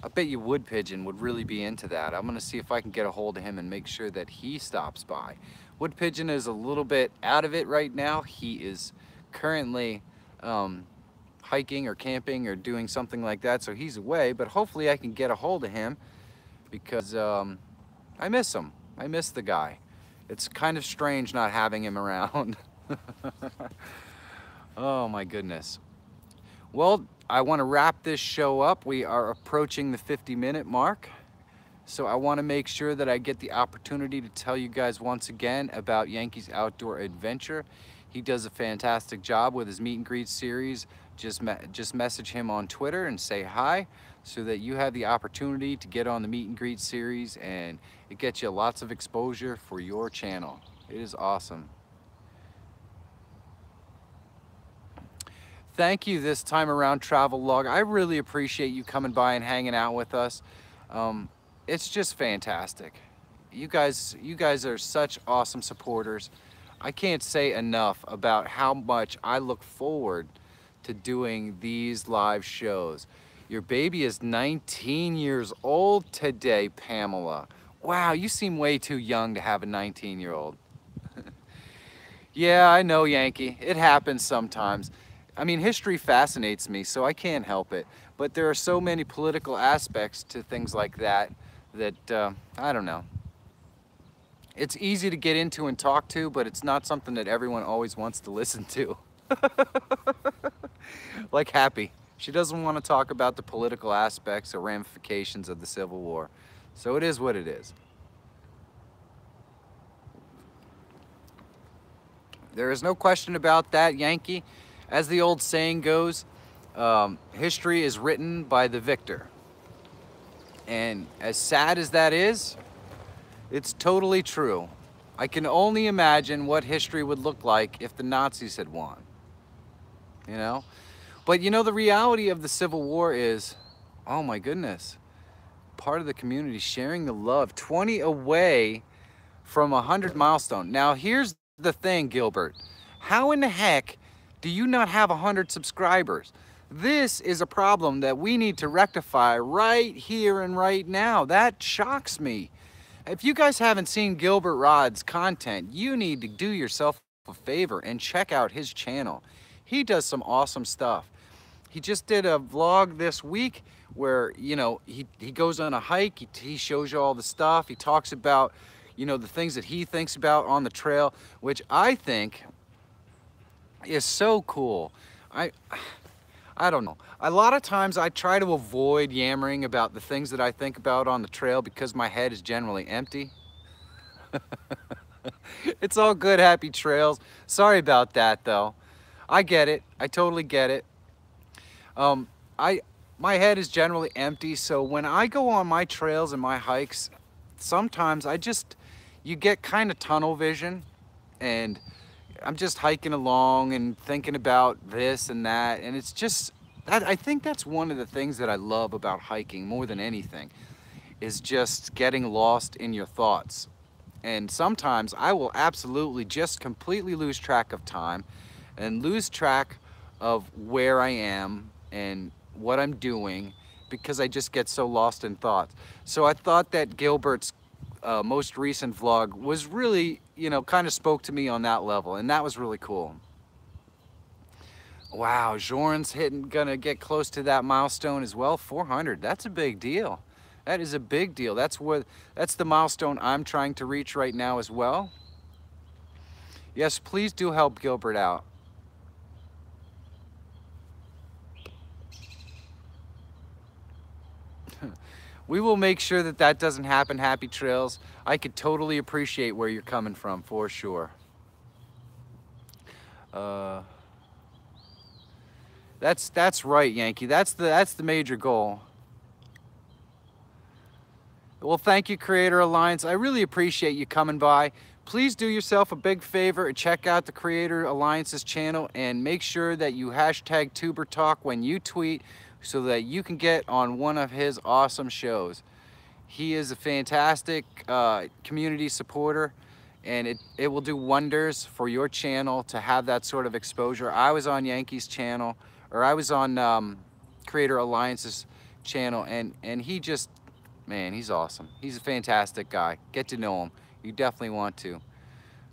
I bet you Wood Pigeon would really be into that. I'm gonna see if I can get a hold of him and make sure that he stops by. Wood Pigeon is a little bit out of it right now. He is currently hiking or camping or doing something like that, so he's away, but hopefully I can get a hold of him because I miss him. I miss the guy. It's kind of strange not having him around. Oh my goodness. Well, I want to wrap this show up. We are approaching the 50-minute mark. So I want to make sure that I get the opportunity to tell you guys once again about Yankees Outdoor Adventure. He does a fantastic job with his meet and greet series. Just message him on Twitter and say hi so that you have the opportunity to get on the meet and greet series, and it gets you lots of exposure for your channel. It is awesome. Thank you this time around, Travel Log. I really appreciate you coming by and hanging out with us. It's just fantastic. You guys are such awesome supporters. I can't say enough about how much I look forward to doing these live shows. Your baby is 19 years old today, Pamela. Wow, you seem way too young to have a 19-year-old. Yeah, I know, Yankee. It happens sometimes. I mean, history fascinates me, so I can't help it. But there are so many political aspects to things like that that, I don't know. It's easy to get into and talk to, but it's not something that everyone always wants to listen to. Like Happy. She doesn't want to talk about the political aspects or ramifications of the Civil War. So it is what it is. There is no question about that, Yankee. As the old saying goes, history is written by the victor. And as sad as that is, it's totally true. I can only imagine what history would look like if the Nazis had won. you know? But you know, the reality of the Civil War is, oh my goodness, part of the community sharing the love, 20 away from 100 milestone. Now here's the thing, Gilbert. How in the heck do you not have 100 subscribers? This is a problem that we need to rectify right here and right now. That shocks me. If you guys haven't seen Gilbert Rod's content, you need to do yourself a favor and check out his channel. He does some awesome stuff. He just did a vlog this week where, you know, he goes on a hike, he shows you all the stuff, he talks about, you know, the things that he thinks about on the trail, which I think is so cool. I don't know. A lot of times I try to avoid yammering about the things that I think about on the trail because my head is generally empty. It's all good, happy trails. Sorry about that though. I get it. I totally get it. My head is generally empty, so when I go on my trails and my hikes, sometimes you get kind of tunnel vision, and I'm just hiking along and thinking about this and that, and it's just, I think that's one of the things that I love about hiking more than anything, is just getting lost in your thoughts. And sometimes I will absolutely just completely lose track of time and lose track of where I am and what I'm doing because I just get so lost in thoughts. So I thought that Gilbert's most recent vlog was really, you know, kind of spoke to me on that level, and that was really cool. Wow, Jorn's gonna get close to that milestone as well. 400, that's a big deal. That is a big deal. That's the milestone I'm trying to reach right now as well. Yes, please do help Gilbert out. We will make sure that that doesn't happen, Happy Trails. I could totally appreciate where you're coming from, for sure. That's right, Yankee. That's the major goal. Well, thank you, Creator Alliance. I really appreciate you coming by. Please do yourself a big favor and check out the Creator Alliance's channel and make sure that you hashtag Tuber Talk when you tweet so that you can get on one of his awesome shows. He is a fantastic community supporter, and it will do wonders for your channel to have that sort of exposure. I was on Yankee's channel, or I was on Creator Alliance's channel, and he just, man, he's awesome. He's a fantastic guy. Get to know him. You definitely want to.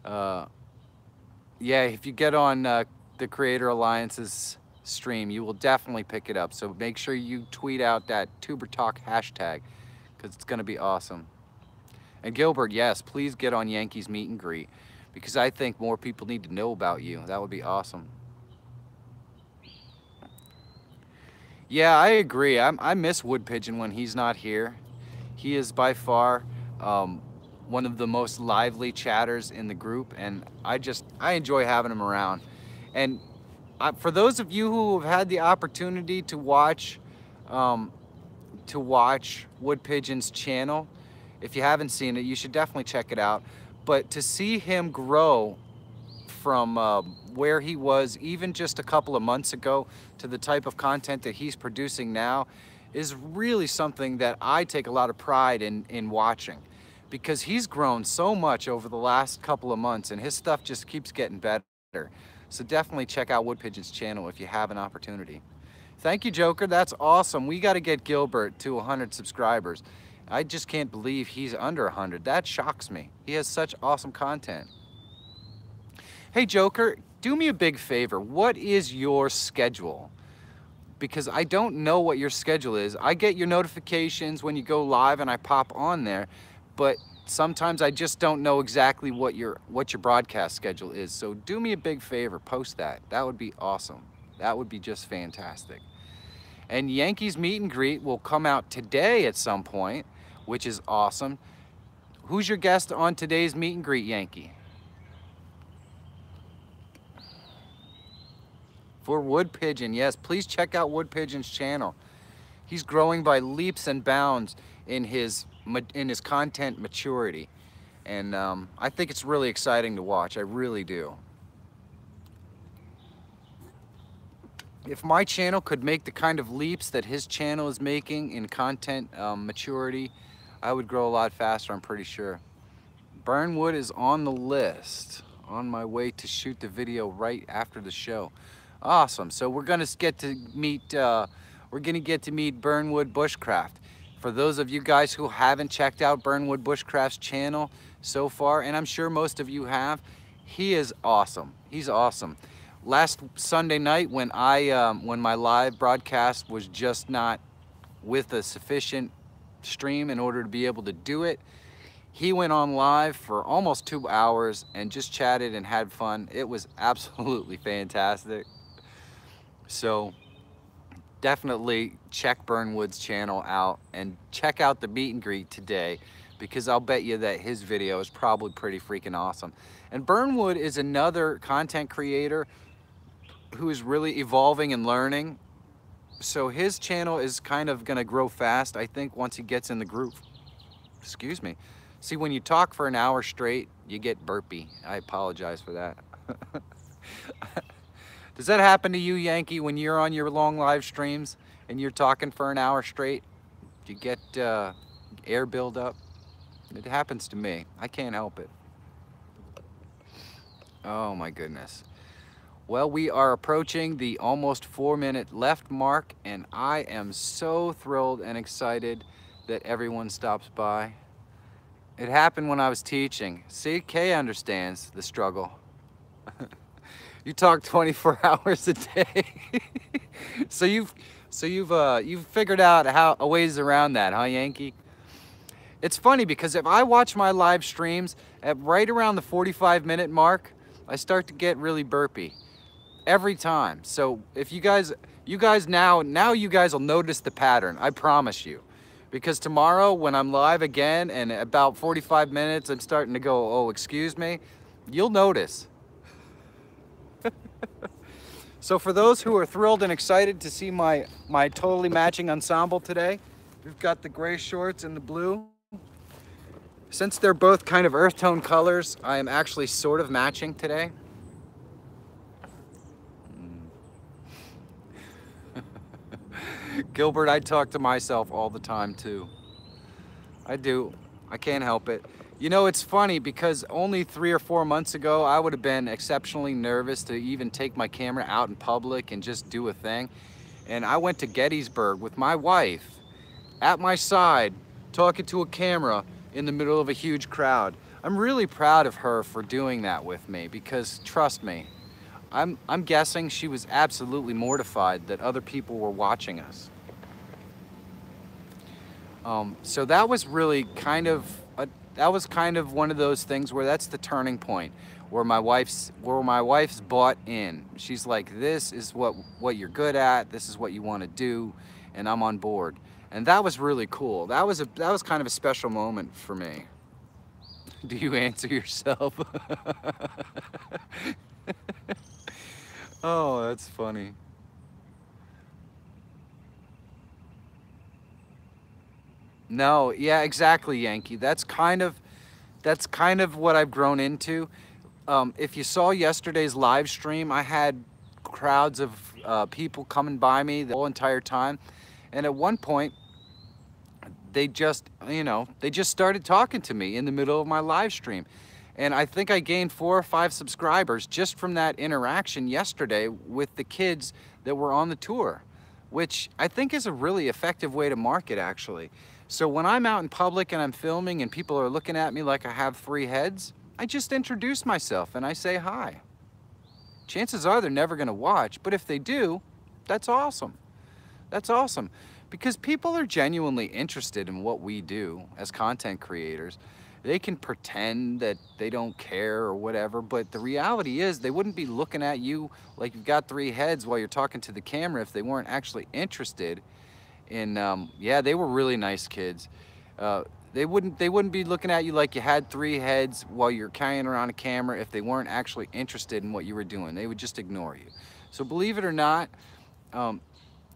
Yeah, if you get on the Creator Alliance's stream, you will definitely pick it up. So make sure you tweet out that Tuber Talk hashtag, because it's going to be awesome. And Gilbert, yes, please get on Yankee's meet and greet, because I think more people need to know about you. That would be awesome. Yeah, I agree. I miss Wood Pigeon when he's not here. He is by far one of the most lively chatters in the group, and I enjoy having him around. And for those of you who have had the opportunity to watch Wood Pigeon's channel, if you haven't seen it, you should definitely check it out. But to see him grow from where he was even just a couple of months ago to the type of content that he's producing now is really something that I take a lot of pride in watching, because he's grown so much over the last couple of months and his stuff just keeps getting better. So definitely check out Wood Pigeon's channel if you have an opportunity. Thank you, Joker. That's awesome. We got to get Gilbert to 100 subscribers. I just can't believe he's under 100. That shocks me. He has such awesome content. Hey, Joker, do me a big favor. What is your schedule? Because I don't know what your schedule is. I get your notifications when you go live and I pop on there, but sometimes I just don't know exactly what your broadcast schedule is. So do me a big favor, post that. That would be awesome. That would be just fantastic. And Yankee's meet and greet will come out today at some point, which is awesome. Who's your guest on today's meet and greet, Yankee? For Wood Pigeon, yes, please check out Wood Pigeon's channel. He's growing by leaps and bounds in his content maturity, and I think it's really exciting to watch. I really do. If my channel could make the kind of leaps that his channel is making in content maturity, I would grow a lot faster, I'm pretty sure. Burnwood is on the list, on my way to shoot the video right after the show. Awesome. So we're gonna get to meet Burnwood Bushcraft. For those of you guys who haven't checked out Burnwood Bushcraft's channel so far, and I'm sure most of you have, he is awesome. He's awesome. Last Sunday night when when my live broadcast was just not with a sufficient stream in order to be able to do it, he went on live for almost 2 hours and just chatted and had fun. It was absolutely fantastic. So definitely check Burnwood's channel out and check out the meet and greet today, because I'll bet you that his video is probably pretty freaking awesome. And Burnwood is another content creator who is really evolving and learning. So his channel is kind of gonna grow fast, I think, once he gets in the groove. Excuse me. See, when you talk for an hour straight, you get burpy. I apologize for that. Does that happen to you, Yankee, when you're on your long live streams and you're talking for an hour straight? Do you get air buildup? It happens to me. I can't help it. Oh my goodness. Well, we are approaching the almost 4-minute left mark, and I am so thrilled and excited that everyone stops by. It happened when I was teaching. See, Kay understands the struggle. You talk 24 hours a day. So you've figured out a ways around that, huh, Yankee? It's funny because if I watch my live streams at right around the 45-minute mark, I start to get really burpy every time. So if you guys now you guys will notice the pattern, I promise you. Because tomorrow when I'm live again and about 45 minutes I'm starting to go, oh, excuse me, you'll notice. So for those who are thrilled and excited to see my totally matching ensemble today, we've got the gray shorts and the blue. Since they're both kind of earth tone colors, I am actually sort of matching today. Gilbert, I talk to myself all the time too. I do. I can't help it. You know, it's funny because only 3 or 4 months ago, I would have been exceptionally nervous to even take my camera out in public and just do a thing. And I went to Gettysburg with my wife at my side, talking to a camera in the middle of a huge crowd. I'm really proud of her for doing that with me because, trust me, I'm guessing she was absolutely mortified that other people were watching us. So that was really kind of one of those things where that's the turning point, where my wife's bought in. She's like, this is what you're good at, this is what you want to do, and I'm on board. And that was really cool. That was kind of a special moment for me. Do you answer yourself? Oh, that's funny. No, yeah, exactly, Yankee. That's kind of what I've grown into. If you saw yesterday's live stream, I had crowds of people coming by me the whole entire time. And at one point, they just started talking to me in the middle of my live stream. And I think I gained 4 or 5 subscribers just from that interaction yesterday with the kids that were on the tour, which I think is a really effective way to market, actually. So when I'm out in public and I'm filming and people are looking at me like I have 3 heads, I just introduce myself and I say hi. Chances are they're never gonna watch, but if they do, that's awesome. That's awesome. Because people are genuinely interested in what we do as content creators. They can pretend that they don't care or whatever, but the reality is they wouldn't be looking at you like you've got 3 heads while you're talking to the camera if they weren't actually interested in, yeah, they were really nice kids. They wouldn't be looking at you like you had 3 heads while you're carrying around a camera if they weren't actually interested in what you were doing. They would just ignore you. So believe it or not,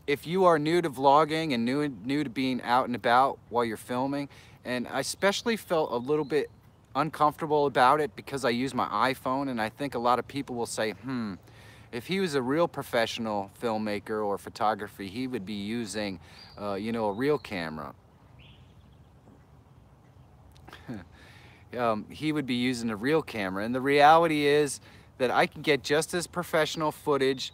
if you are new to vlogging and new to being out and about while you're filming, and I especially felt a little bit uncomfortable about it because I use my iPhone, and I think a lot of people will say, If he was a real professional filmmaker or photography, he would be using, you know, a real camera. He would be using a real camera. And the reality is that I can get just as professional footage,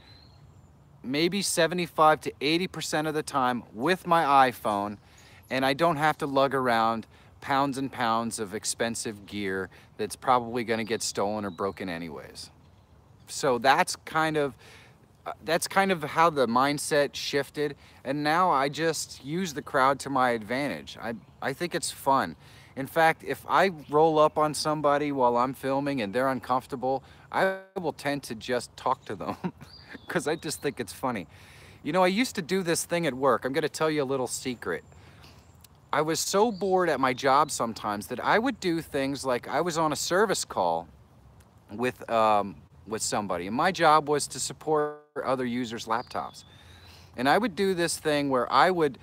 maybe 75 to 80% of the time with my iPhone, and I don't have to lug around pounds and pounds of expensive gear that's probably going to get stolen or broken anyways. So that's kind of how the mindset shifted, and now I just use the crowd to my advantage. I think it's fun. In fact, if I roll up on somebody while I'm filming and they're uncomfortable, I will tend to just talk to them because I just think it's funny. You know, I used to do this thing at work. I'm going to tell you a little secret. I was so bored at my job sometimes that I would do things like I was on a service call with somebody, and my job was to support other users' laptops. And I would do this thing where I would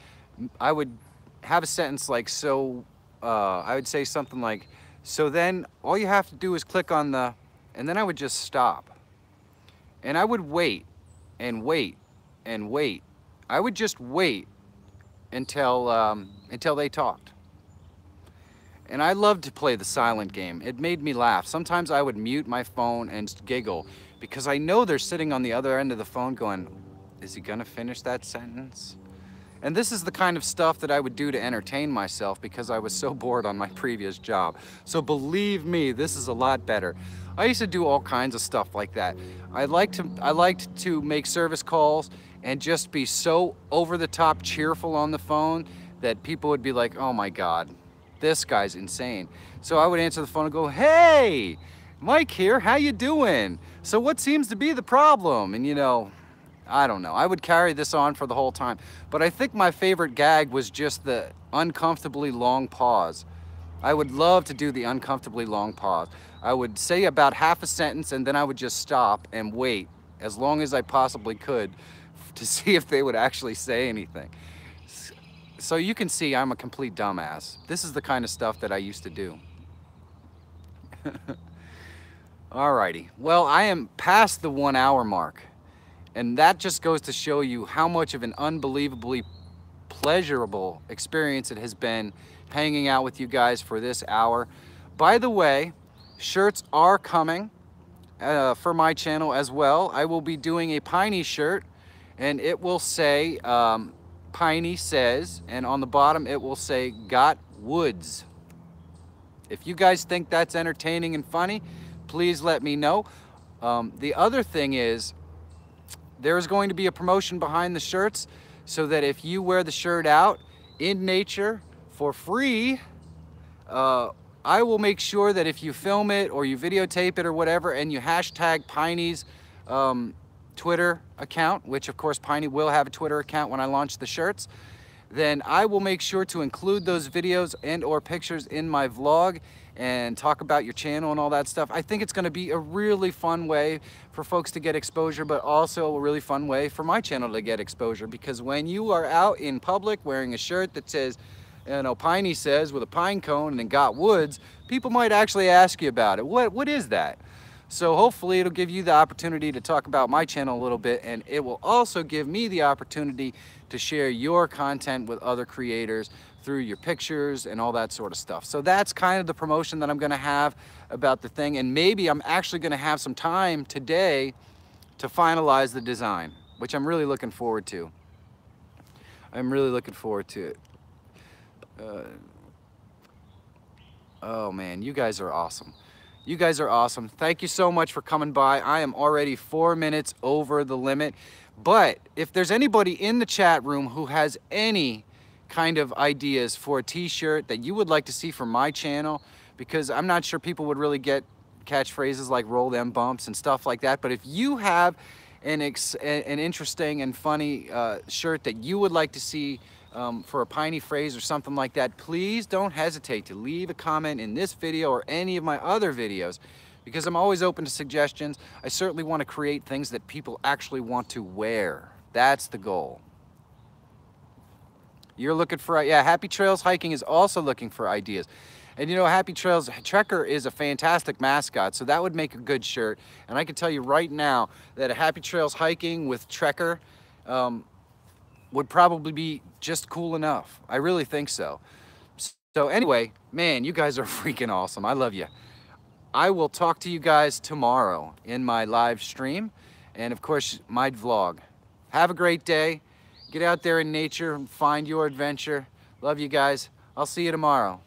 have a sentence like, so I would say something like, so then all you have to do is click on the, and then I would just stop. And I would wait and wait and wait. I would just wait until they talked. And I loved to play the silent game. It made me laugh. Sometimes I would mute my phone and giggle because I know they're sitting on the other end of the phone going, is he gonna finish that sentence? And this is the kind of stuff that I would do to entertain myself because I was so bored on my previous job. So believe me, this is a lot better. I used to do all kinds of stuff like that. I liked to make service calls and just be so over the top cheerful on the phone that people would be like, oh my God, this guy's insane. So I would answer the phone and go, hey, Mike here, how you doing? So what seems to be the problem? And you know, I don't know. I would carry this on for the whole time. But I think my favorite gag was just the uncomfortably long pause. I would love to do the uncomfortably long pause. I would say about half a sentence and then I would just stop and wait as long as I possibly could to see if they would actually say anything. So you can see I'm a complete dumbass. This is the kind of stuff that I used to do. Alrighty. Well, I am past the 1 hour mark. And that just goes to show you how much of an unbelievably pleasurable experience it has been hanging out with you guys for this hour. By the way, shirts are coming for my channel as well. I will be doing a Piney shirt, and it will say, Piney says, and on the bottom it will say, got woods. If you guys think that's entertaining and funny, please let me know. The other thing is, there's going to be a promotion behind the shirts so that if you wear the shirt out in nature for free, I will make sure that if you film it or you videotape it or whatever and you hashtag Piney's Twitter account, which of course Piney will have a Twitter account when I launch the shirts, then I will make sure to include those videos and or pictures in my vlog and talk about your channel and all that stuff. I think it's gonna be a really fun way for folks to get exposure, but also a really fun way for my channel to get exposure, because when you are out in public wearing a shirt that says, you know, Piney says with a pine cone and then got woods, people might actually ask you about it. What is that? So hopefully it'll give you the opportunity to talk about my channel a little bit, and it will also give me the opportunity to share your content with other creators through your pictures and all that sort of stuff. So that's kind of the promotion that I'm gonna have about the thing, and maybe I'm actually gonna have some time today to finalize the design, which I'm really looking forward to. I'm really looking forward to it. Oh man, you guys are awesome. You guys are awesome. Thank you so much for coming by. I am already 4 minutes over the limit. But if there's anybody in the chat room who has any kind of ideas for a t-shirt that you would like to see from my channel, because I'm not sure people would really get catchphrases like roll them bumps and stuff like that. But if you have an interesting and funny shirt that you would like to see for a Piney phrase or something like that, please don't hesitate to leave a comment in this video or any of my other videos, because I'm always open to suggestions. I certainly want to create things that people actually want to wear. That's the goal. You're looking for, yeah, Happy Trails Hiking is also looking for ideas. And you know, Happy Trails Trekker is a fantastic mascot, so that would make a good shirt. And I can tell you right now that a Happy Trails hiking with Trekker would probably be just cool enough. I really think so. So anyway, man, you guys are freaking awesome. I love you. I will talk to you guys tomorrow in my live stream and of course my vlog. Have a great day. Get out there in nature and find your adventure. Love you guys. I'll see you tomorrow.